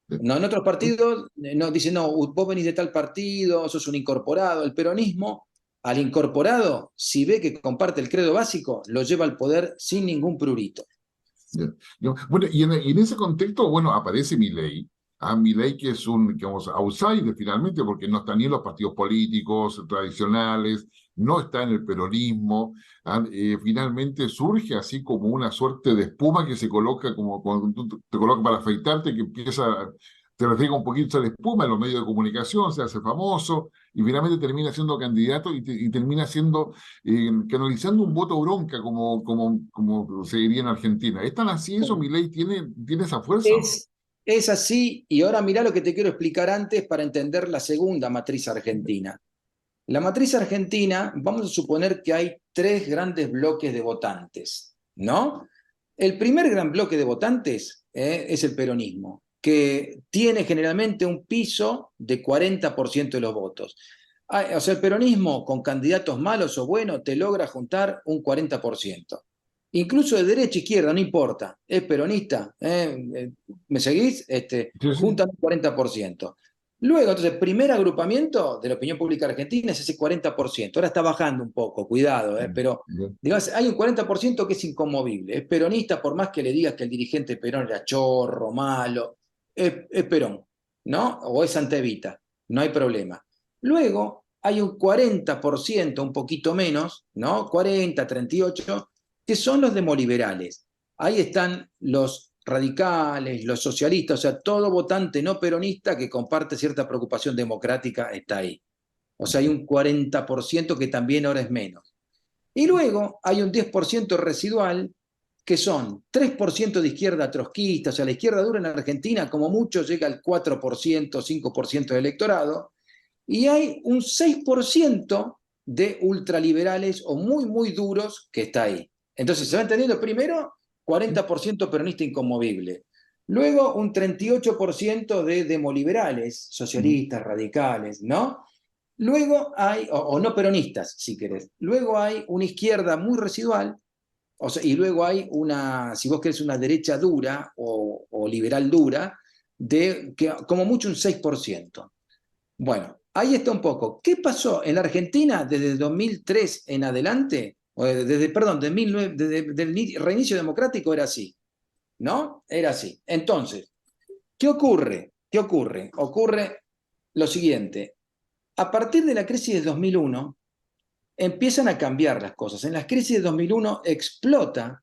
No, en otros partidos no, dicen, no, vos venís de tal partido, sos un incorporado. El peronismo, al incorporado, si ve que comparte el credo básico, lo lleva al poder sin ningún prurito. Bueno, y en ese contexto, bueno, aparece Milei. Milei que es un, digamos, outsider finalmente, porque no está ni en los partidos políticos tradicionales, no está en el peronismo. Finalmente surge así como una suerte de espuma que se coloca como cuando tú te colocas para afeitarte, que empieza, te refleja un poquito la espuma en los medios de comunicación, se hace famoso y finalmente termina siendo candidato y termina siendo canalizando un voto bronca, como se diría en Argentina. ¿Es tan así eso? ¿Milei tiene esa fuerza o no? Es, es así, y ahora mirá lo que te quiero explicar antes para entender la segunda matriz argentina. La matriz argentina, vamos a suponer que hay tres grandes bloques de votantes, ¿no? El primer gran bloque de votantes es el peronismo, que tiene generalmente un piso de 40% de los votos. O sea, el peronismo con candidatos malos o buenos te logra juntar un 40%. Incluso de derecha a izquierda, no importa, es peronista, ¿me seguís? Sí, sí. Juntan un 40%. Luego, entonces, primer agrupamiento de la opinión pública argentina es ese 40%. Ahora está bajando un poco, cuidado, pero Bien. digamos, hay un 40% que es inconmovible. Es peronista por más que le digas que el dirigente Perón era chorro, malo. Es Perón, ¿no? O es Santa Evita. No hay problema. Luego hay un 40%, un poquito menos, ¿no? 40, 38, que son los demoliberales. Ahí están los radicales, los socialistas, o sea, todo votante no peronista que comparte cierta preocupación democrática está ahí. O sea, hay un 40% que también ahora es menos. Y luego hay un 10% residual que son 3% de izquierda trotskista, o sea, la izquierda dura en Argentina como mucho llega al 4%, 5% del electorado, y hay un 6% de ultraliberales o muy, muy duros que está ahí. Entonces, ¿se va entendiendo? Primero, 40% peronista inconmovible. Luego, un 38% de demoliberales, socialistas, radicales, ¿no? Luego hay, o no peronistas, si querés. Luego hay una izquierda muy residual, o sea, y luego hay una, si vos querés, una derecha dura o liberal dura, de que, como mucho un 6%. Bueno, ahí está un poco. ¿Qué pasó en la Argentina desde el 2003 en adelante? Perdón, desde el reinicio democrático era así, ¿no? Era así. Entonces, ¿qué ocurre? ¿Qué ocurre? Ocurre lo siguiente. A partir de la crisis de 2001, empiezan a cambiar las cosas. En la crisis de 2001 explota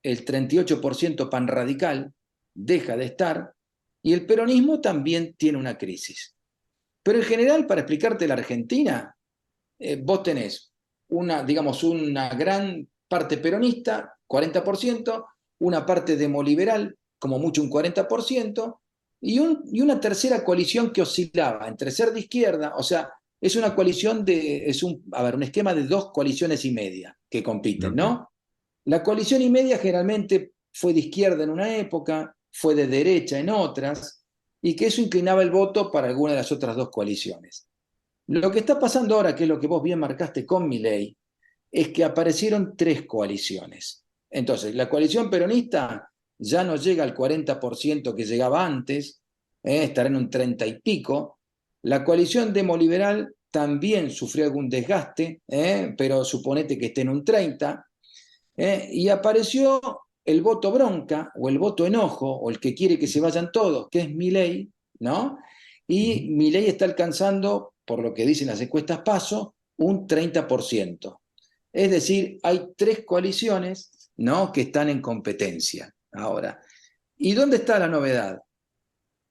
el 38% pan radical, deja de estar, y el peronismo también tiene una crisis. Pero en general, para explicarte la Argentina, vos tenés digamos, una gran parte peronista, 40%, una parte demoliberal, como mucho un 40%, y una tercera coalición que oscilaba entre ser de izquierda, o sea, es una coalición un esquema de dos coaliciones y media que compiten, Ok. ¿no? La coalición y media generalmente fue de izquierda en una época, fue de derecha en otras, y que eso inclinaba el voto para alguna de las otras dos coaliciones. Lo que está pasando ahora, que es lo que vos bien marcaste con Milei, es que aparecieron tres coaliciones. Entonces, la coalición peronista ya no llega al 40% que llegaba antes, estará en un 30 y pico. La coalición demoliberal también sufrió algún desgaste, pero suponete que esté en un 30. Y apareció el voto bronca o el voto enojo o el que quiere que se vayan todos, que es Milei, ¿no? Y Milei está alcanzando, por lo que dicen las encuestas PASO, un 30%. Es decir, hay tres coaliciones, ¿no?, que están en competencia ahora. ¿Y dónde está la novedad?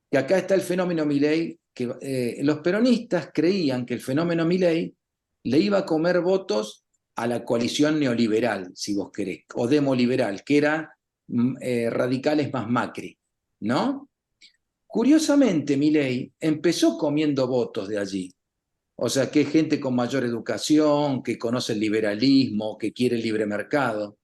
Que acá está el fenómeno Milei, que los peronistas creían que el fenómeno Milei le iba a comer votos a la coalición neoliberal, si vos querés, o demoliberal, que era radicales más Macri, ¿no? Curiosamente, Milei empezó comiendo votos de allí. O sea, que es gente con mayor educación, que conoce el liberalismo, que quiere el libre mercado.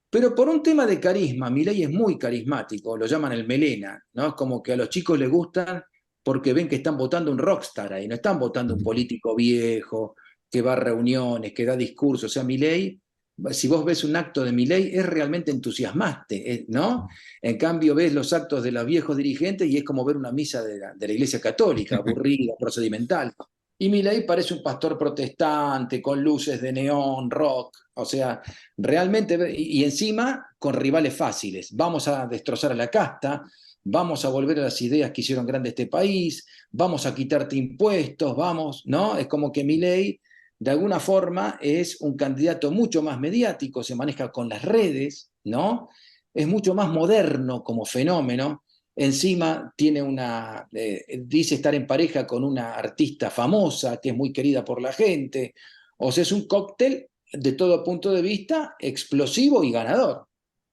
Pero por un tema de carisma, Milei es muy carismático, lo llaman el melena, ¿no? Es como que a los chicos les gustan porque ven que están votando un rockstar ahí, no están votando un político viejo que va a reuniones, que da discursos. O sea, Milei, si vos ves un acto de Milei, es realmente entusiasmante, ¿no? En cambio, ves los actos de los viejos dirigentes y es como ver una misa de la Iglesia Católica, aburrida, procedimental. Y Milei parece un pastor protestante con luces de neón, rock, o sea, realmente, y encima con rivales fáciles. Vamos a destrozar a la casta, vamos a volver a las ideas que hicieron grande este país, vamos a quitarte impuestos, vamos, ¿no? Es como que Milei, de alguna forma, es un candidato mucho más mediático, se maneja con las redes, ¿no? Es mucho más moderno como fenómeno. Encima dice estar en pareja con una artista famosa que es muy querida por la gente. O sea, es un cóctel de todo punto de vista explosivo y ganador.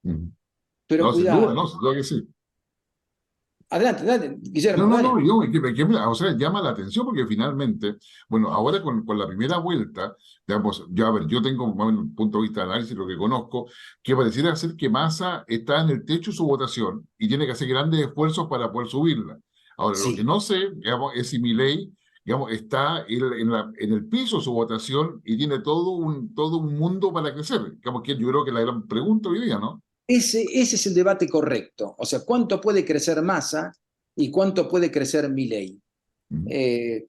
Ujú. Pero No, sin duda, cuidado. no, sin duda que sí. Adelante, dale, No, Guillermo, no, no, dale. yo, o sea, llama la atención porque finalmente, bueno, ahora con la primera vuelta, digamos, ya a ver, yo tengo, más o menos, un punto de vista de análisis, lo que conozco, que pareciera ser que Massa está en el techo de su votación y tiene que hacer grandes esfuerzos para poder subirla. Ahora, lo que Sí. no sé, digamos, es si Milei, digamos, está en el piso de su votación y tiene todo un mundo para crecer. Digamos que yo creo que la gran pregunta hoy día, ¿no? Ese es el debate correcto. O sea, ¿cuánto puede crecer Massa y cuánto puede crecer Milei? Ujú.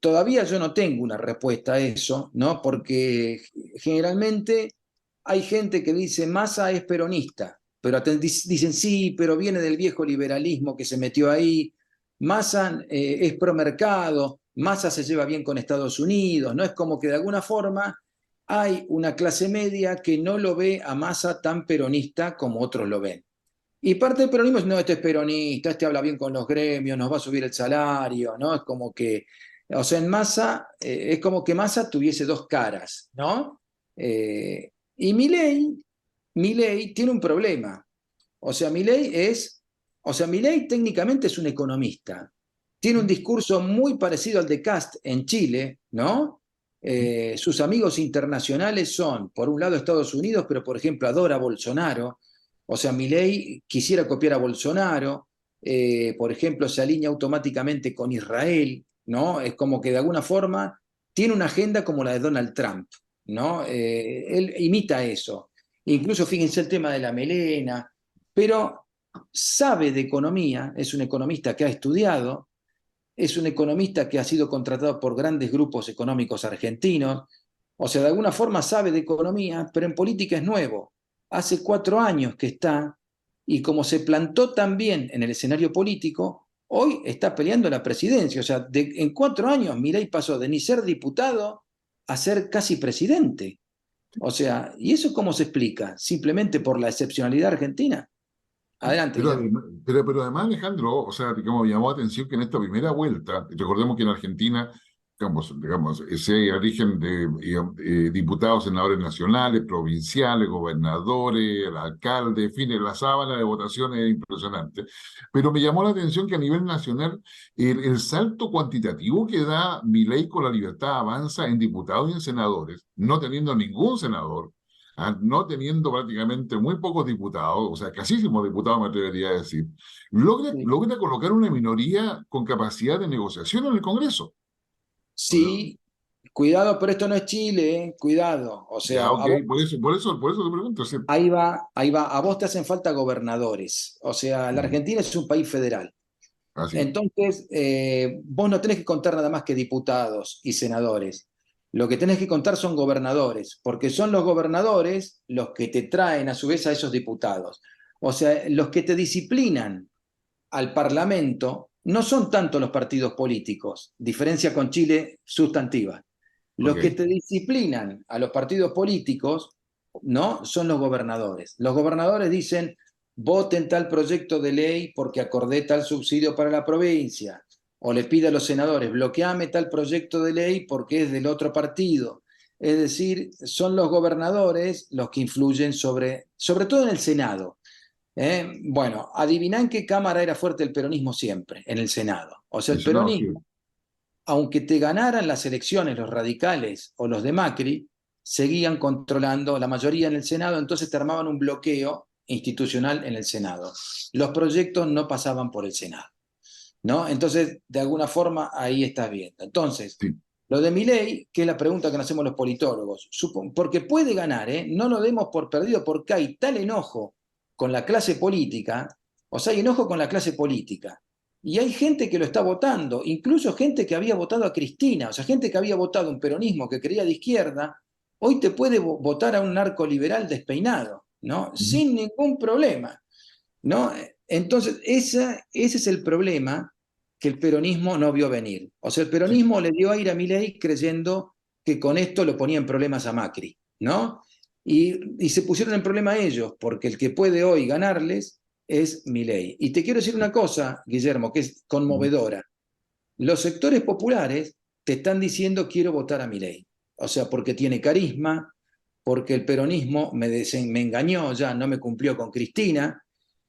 Todavía yo no tengo una respuesta a eso, ¿no? Porque generalmente hay gente que dice Massa es peronista, pero dicen sí, pero viene del viejo liberalismo que se metió ahí. Massa es promercado, Massa se lleva bien con Estados Unidos, ¿no? Es como que de alguna forma hay una clase media que no lo ve a Massa tan peronista como otros lo ven. Y parte del peronismo es, no, este es peronista, este habla bien con los gremios, nos va a subir el salario, ¿no? Es como que, o sea, en Massa, es como que Massa tuviese dos caras, ¿no? Y Milei tiene un problema. O sea, Milei técnicamente es un economista. Tiene un discurso muy parecido al de Kast en Chile, ¿no? Sus amigos internacionales son, por un lado, Estados Unidos, pero por ejemplo adora a Bolsonaro. O sea, Milei quisiera copiar a Bolsonaro, por ejemplo, se alinea automáticamente con Israel, ¿no? Es como que de alguna forma tiene una agenda como la de Donald Trump, ¿no? Él imita eso. Incluso fíjense el tema de la melena, pero sabe de economía, es un economista que ha estudiado, es un economista que ha sido contratado por grandes grupos económicos argentinos, o sea, de alguna forma sabe de economía, pero en política es nuevo. Hace 4 años que está, y como se plantó también en el escenario político, hoy está peleando la presidencia. O sea, en 4 años Milei pasó de ni ser diputado a ser casi presidente. O sea, ¿y eso cómo se explica? ¿Simplemente por la excepcionalidad argentina? Adelante, Pero, Guillermo. pero además, Alejandro, o sea, digamos, llamó la atención que en esta primera vuelta, recordemos que en Argentina, digamos, se eligen diputados, senadores nacionales, provinciales, gobernadores, alcaldes, en fin, la sábana de votaciones es impresionante. Pero me llamó la atención que a nivel nacional, el salto cuantitativo que da Milei con la Libertad Avanza en diputados y en senadores, no teniendo ningún senador, no teniendo prácticamente muy pocos diputados, o sea, casísimos diputados me atrevería a decir, Sí. logra colocar una minoría con capacidad de negociación en el Congreso. O sea, Sí, cuidado, pero esto no es Chile, ¿eh? Cuidado. O sea, ya, ok, por eso te pregunto. ahí va, a vos te hacen falta gobernadores. O sea, la Mm, Argentina es un país federal. así es. Entonces, vos no tenés que contar nada más que diputados y senadores. Lo que tenés que contar son gobernadores, porque son los gobernadores los que te traen a su vez a esos diputados. O sea, los que te disciplinan al Parlamento no son tanto los partidos políticos, diferencia con Chile sustantiva. Los que Ok. te disciplinan a los partidos políticos, ¿no? Son los gobernadores. Los gobernadores dicen, voten tal proyecto de ley porque acordé tal subsidio para la provincia. O le pide a los senadores, bloqueame tal proyecto de ley porque es del otro partido. Es decir, son los gobernadores los que influyen sobre todo en el Senado. Bueno, adiviná en qué cámara era fuerte el peronismo siempre, en el Senado. O sea, El el Senado, sí. peronismo, aunque te ganaran las elecciones los radicales o los de Macri, seguían controlando la mayoría en el Senado, entonces te armaban un bloqueo institucional en el Senado. Los proyectos no pasaban por el Senado, ¿no? Entonces, de alguna forma, ahí estás viendo. Entonces, Sí. lo de Milei, que es la pregunta que nos hacemos los politólogos, porque puede ganar, ¿eh? No lo demos por perdido, porque hay tal enojo con la clase política, o sea, hay enojo con la clase política. Y hay gente que lo está votando, incluso gente que había votado a Cristina, o sea, gente que había votado un peronismo que creía de izquierda, hoy te puede votar a un narcoliberal despeinado, ¿no? Ujú. Sin ningún problema, ¿no? Entonces, ese es el problema que el peronismo no vio venir. O sea, el Sí. peronismo le dio aire a Milei creyendo que con esto lo ponía en problemas a Macri, ¿no? Y se pusieron en problema ellos, porque el que puede hoy ganarles es Milei. Y te quiero decir una cosa, Guillermo, que es Ujú. conmovedora. Los sectores populares te están diciendo quiero votar a Milei. O sea, porque tiene carisma, porque el peronismo me engañó, ya no me cumplió con Cristina,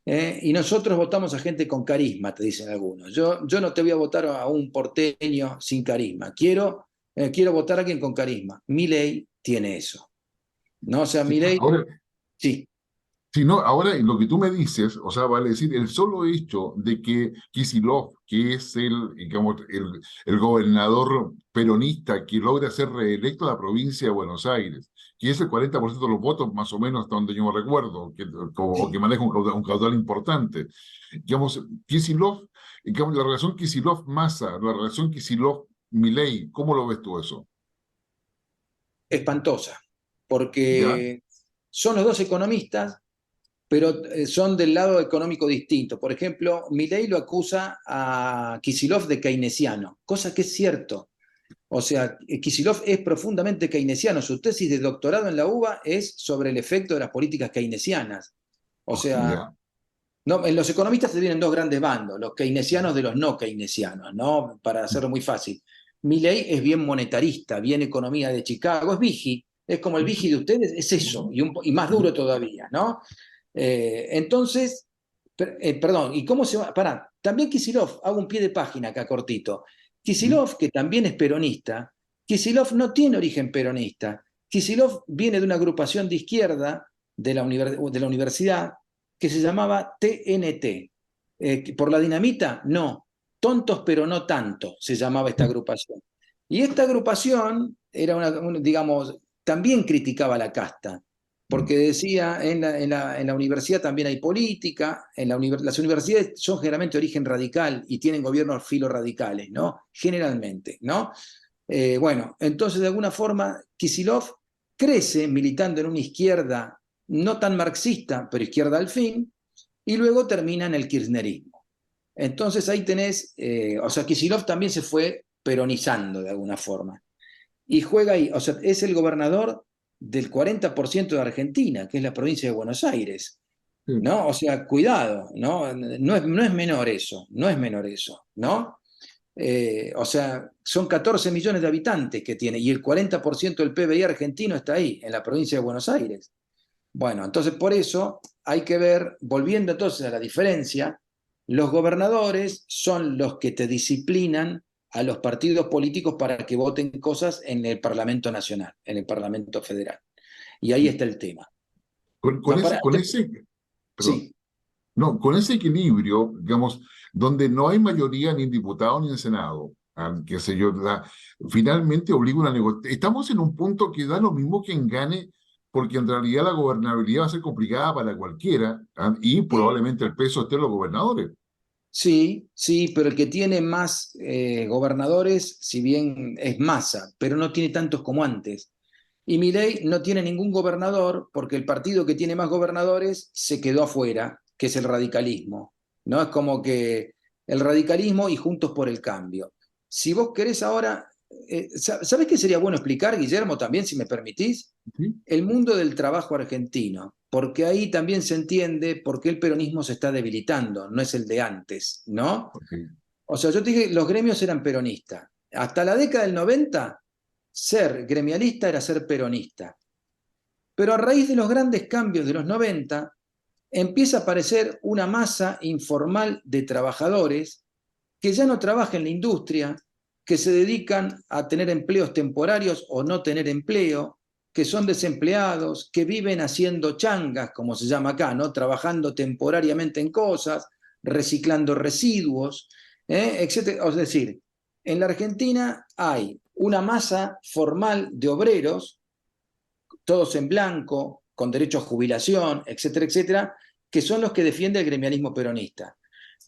y nosotros votamos a gente con carisma, te dicen algunos. Yo no te voy a votar a un porteño sin carisma, quiero votar a alguien con carisma. Milei tiene eso, ¿no? O sea, Sí. Milei, Ahora, sí, sí, no, ahora lo que tú me dices, o sea, vale decir, el solo hecho de que Kicillof, que es digamos, el gobernador peronista que logra ser reelecto a la provincia de Buenos Aires, que es el 40% de los votos, más o menos, hasta donde yo me recuerdo, o que sí. maneja un caudal importante. Digamos, Kicillof, digamos, la relación Kicillof-Massa, la relación Kicillof-Milei, ¿cómo lo ves tú eso? Espantosa, ¿Ya? porque son los dos economistas, pero son del lado económico distinto. Por ejemplo, Milei lo acusa a Kicillof de keynesiano, cosa que es cierto. O sea, Kicillof es profundamente keynesiano. Su tesis de doctorado en la UBA es sobre el efecto de las políticas keynesianas. O Oh, sea, ya. no, en los economistas se dividen en dos grandes bandos, los keynesianos de los no keynesianos, ¿no? Para hacerlo muy fácil. Milley es bien monetarista, bien economía de Chicago, es Vigi, es como el Vigi de ustedes, es eso, y más duro todavía, ¿no? Entonces, perdón, ¿y cómo se va? Pará, también Kicillof, hago un pie de página acá cortito. Ujú. Kicillof, que también es peronista, Kicillof no tiene origen peronista. Kicillof viene de una agrupación de izquierda de la universidad que se llamaba TNT. ¿Por la dinamita? No. Tontos pero no tanto se llamaba esta agrupación. Y esta agrupación era digamos, también criticaba la casta, porque decía, en la universidad también hay política, las universidades son generalmente de origen radical y tienen gobiernos filoradicales, ¿no? Generalmente, ¿no? Bueno, entonces de alguna forma Kisilov crece militando en una izquierda no tan marxista, pero izquierda al fin, y luego termina en el kirchnerismo. Entonces ahí tenés, o sea, Kisilov también se fue peronizando de alguna forma. Y juega ahí, o sea, es el gobernador del 40% de Argentina, que es la provincia de Buenos Aires, Sí. ¿no? O sea, cuidado, ¿no? No es menor eso, no es menor eso, ¿no? O sea, son 14 millones de habitantes que tiene y el 40% del PBI argentino está ahí, en la provincia de Buenos Aires. Bueno, entonces por eso hay que ver, volviendo entonces a la diferencia, los gobernadores son los que te disciplinan a los partidos políticos para que voten cosas en el Parlamento Nacional, en el Parlamento Federal. Y ahí Sí. está el tema. Con No, ese, con ese, perdón, sí, no, con ese equilibrio, digamos, donde no hay mayoría ni en diputado ni en Senado, qué sé yo, finalmente obliga una negociación. Estamos en un punto que da lo mismo quien gane, porque en realidad la gobernabilidad va a ser complicada para cualquiera, y sí, probablemente el peso esté en los gobernadores. sí, sí, pero el que tiene más gobernadores, si bien es Massa, pero no tiene tantos como antes. Y Milei no tiene ningún gobernador porque el partido que tiene más gobernadores se quedó afuera, que es el radicalismo. ¿No? Es como que el radicalismo y Juntos por el Cambio. Si vos querés ahora, ¿sabés qué sería bueno explicar, Guillermo, también, si me permitís? ¿Sí? El mundo del trabajo argentino, porque ahí también se entiende por qué el peronismo se está debilitando, no es el de antes, ¿no? Ok. O sea, yo te dije, los gremios eran peronistas. Hasta la década del 90, ser gremialista era ser peronista. Pero a raíz de los grandes cambios de los 90, empieza a aparecer una masa informal de trabajadores que ya no trabajan en la industria, que se dedican a tener empleos temporarios o no tener empleo, que son desempleados, que viven haciendo changas, como se llama acá, ¿no? Trabajando temporariamente en cosas, reciclando residuos, etc. Es decir, en la Argentina hay una masa formal de obreros, todos en blanco, con derecho a jubilación, etcétera, etcétera, que son los que defiende el gremialismo peronista.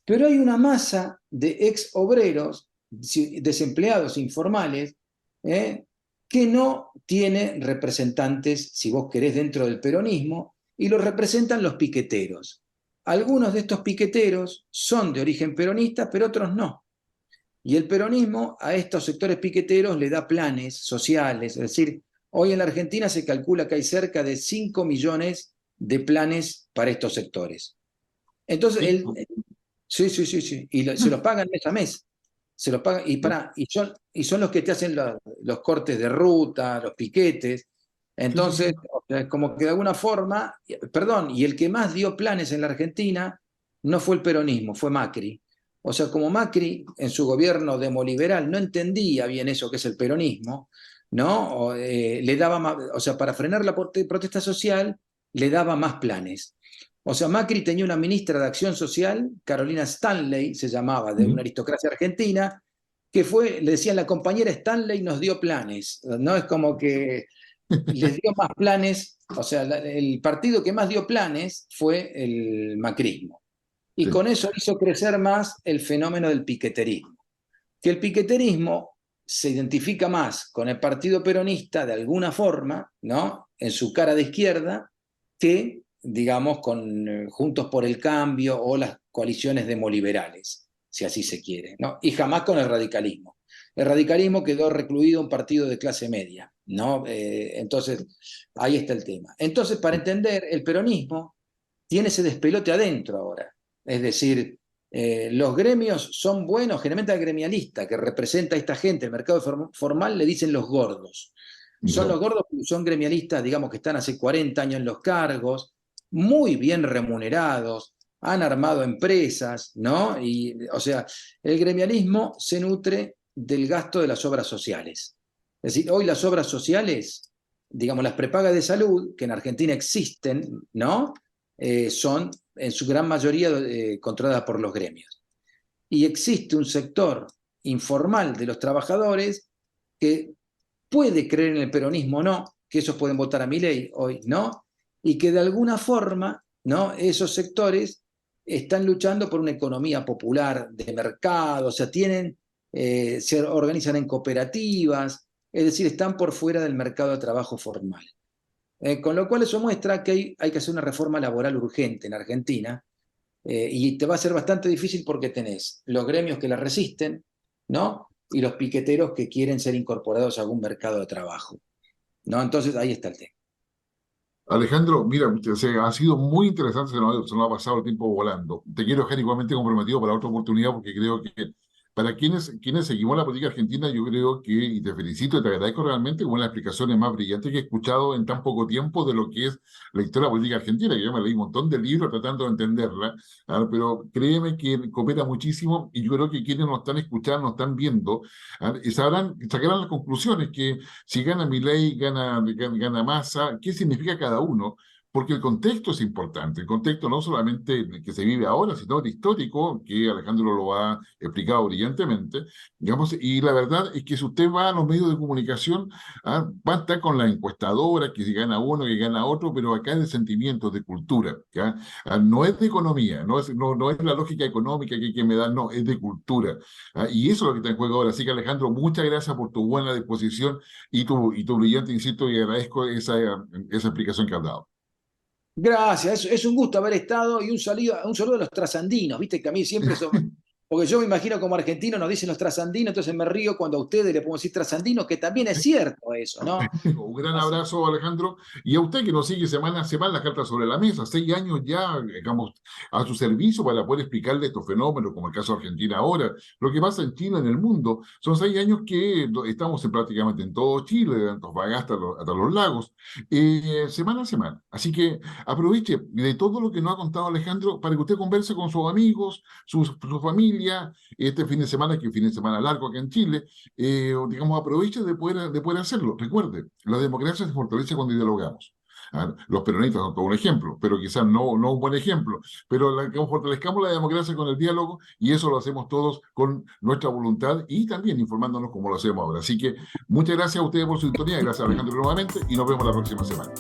Pero hay una masa de ex obreros, desempleados informales, que no tiene representantes, si vos querés, dentro del peronismo, y los representan los piqueteros. Algunos de estos piqueteros son de origen peronista, pero otros no. Y el peronismo a estos sectores piqueteros le da planes sociales, es decir, hoy en la Argentina se calcula que hay cerca de 5 millones de planes para estos sectores. Entonces, Sí. sí, sí, sí, sí, y se los pagan mes a mes. Se los pagan, y son los que te hacen los cortes de ruta, los piquetes. Sí, sí, sí. Entonces, o sea, es como que de alguna forma, perdón, y el que más dio planes en la Argentina no fue el peronismo, fue Macri. O sea, como Macri en su gobierno demoliberal no entendía bien eso que es el peronismo, ¿no? Le daba más, o sea, para frenar la protesta social, le daba más planes. O sea, Macri tenía una ministra de Acción Social, Carolina Stanley, se llamaba, de una Ujú. aristocracia argentina, que fue, le decían, la compañera Stanley nos dio planes, ¿no? Es como que les dio más planes, o sea, el partido que más dio planes fue el macrismo. Y Sí. con eso hizo crecer más el fenómeno del piqueterismo. Que el piqueterismo se identifica más con el partido peronista de alguna forma, ¿no? En su cara de izquierda, que, digamos, con Juntos por el Cambio o las coaliciones demoliberales, si así se quiere, ¿no? Y jamás con el radicalismo. El radicalismo quedó recluido en un partido de clase media, ¿no? Entonces, ahí está el tema. Entonces, para entender, el peronismo tiene ese despelote adentro ahora. Es decir, los gremios son buenos, generalmente al gremialista que representa a esta gente, el mercado formal, le dicen los gordos. Son los Ya. gordos, son gremialistas, digamos, que están hace 40 años en los cargos, muy bien remunerados, han armado empresas, ¿no? Y, o sea, el gremialismo se nutre del gasto de las obras sociales. Es decir, hoy las obras sociales, digamos, las prepagas de salud, que en Argentina existen, ¿no? Son en su gran mayoría controladas por los gremios. Y existe un sector informal de los trabajadores que puede creer en el peronismo o no, que esos pueden votar a Milei hoy, ¿no? Y que de alguna forma, ¿no? Esos sectores están luchando por una economía popular de mercado, o sea, se organizan en cooperativas, es decir, están por fuera del mercado de trabajo formal. Con lo cual eso muestra que hay que hacer una reforma laboral urgente en Argentina, y te va a ser bastante difícil porque tenés los gremios que la resisten, ¿no? Y los piqueteros que quieren ser incorporados a algún mercado de trabajo, ¿no? Entonces ahí está el tema. Alejandro, mira, ha sido muy interesante, se nos ha pasado el tiempo volando. Te quiero dejar igualmente comprometido para otra oportunidad porque creo que para quienes seguimos la política argentina, yo creo que, y te felicito y te agradezco realmente, como las explicaciones más brillantes que he escuchado en tan poco tiempo de lo que es la historia política argentina, que yo me leí un montón de libros tratando de entenderla, pero créeme que coopera muchísimo y yo creo que quienes nos están escuchando, nos están viendo, y sacarán las conclusiones que si gana Milei, gana Massa, ¿qué significa cada uno? Porque el contexto es importante, el contexto no solamente el que se vive ahora, sino el histórico, que Alejandro lo ha explicado brillantemente, digamos, y la verdad es que si usted va a los medios de comunicación, va a estar con la encuestadora, que si gana uno, que gana otro, pero acá es de sentimientos, de cultura, ¿ya? No es de economía, no es la lógica económica que me da, no, es de cultura. Y eso es lo que está en juego ahora. Así que Alejandro, muchas gracias por tu buena disposición y tu brillante, insisto, y agradezco esa explicación que has dado. Gracias, es un gusto haber estado y un saludo a los trasandinos, viste que a mí siempre son Porque yo me imagino como argentino nos dicen los trasandinos, entonces me río cuando a ustedes le podemos decir trasandinos, que también es cierto eso, ¿no? Un gran Así, abrazo, Alejandro. Y a usted que nos sigue semana a semana las cartas sobre la mesa, 6 años ya, digamos, a su servicio para poder explicarle estos fenómenos, como el caso de Argentina ahora, lo que pasa en Chile, en el mundo. Son 6 años que estamos prácticamente en todo Chile, de Antofagasta hasta los lagos, semana a semana. Así que aproveche de todo lo que nos ha contado Alejandro para que usted converse con sus amigos, su familia, este fin de semana, que es un fin de semana largo aquí en Chile, digamos, aproveche de poder hacerlo. Recuerde, la democracia se fortalece cuando dialogamos. Los peronistas son todo un ejemplo, pero quizás no un buen ejemplo. Pero fortalezcamos la democracia con el diálogo y eso lo hacemos todos con nuestra voluntad y también informándonos como lo hacemos ahora. Así que muchas gracias a ustedes por su sintonía, gracias Alejandro nuevamente y nos vemos la próxima semana.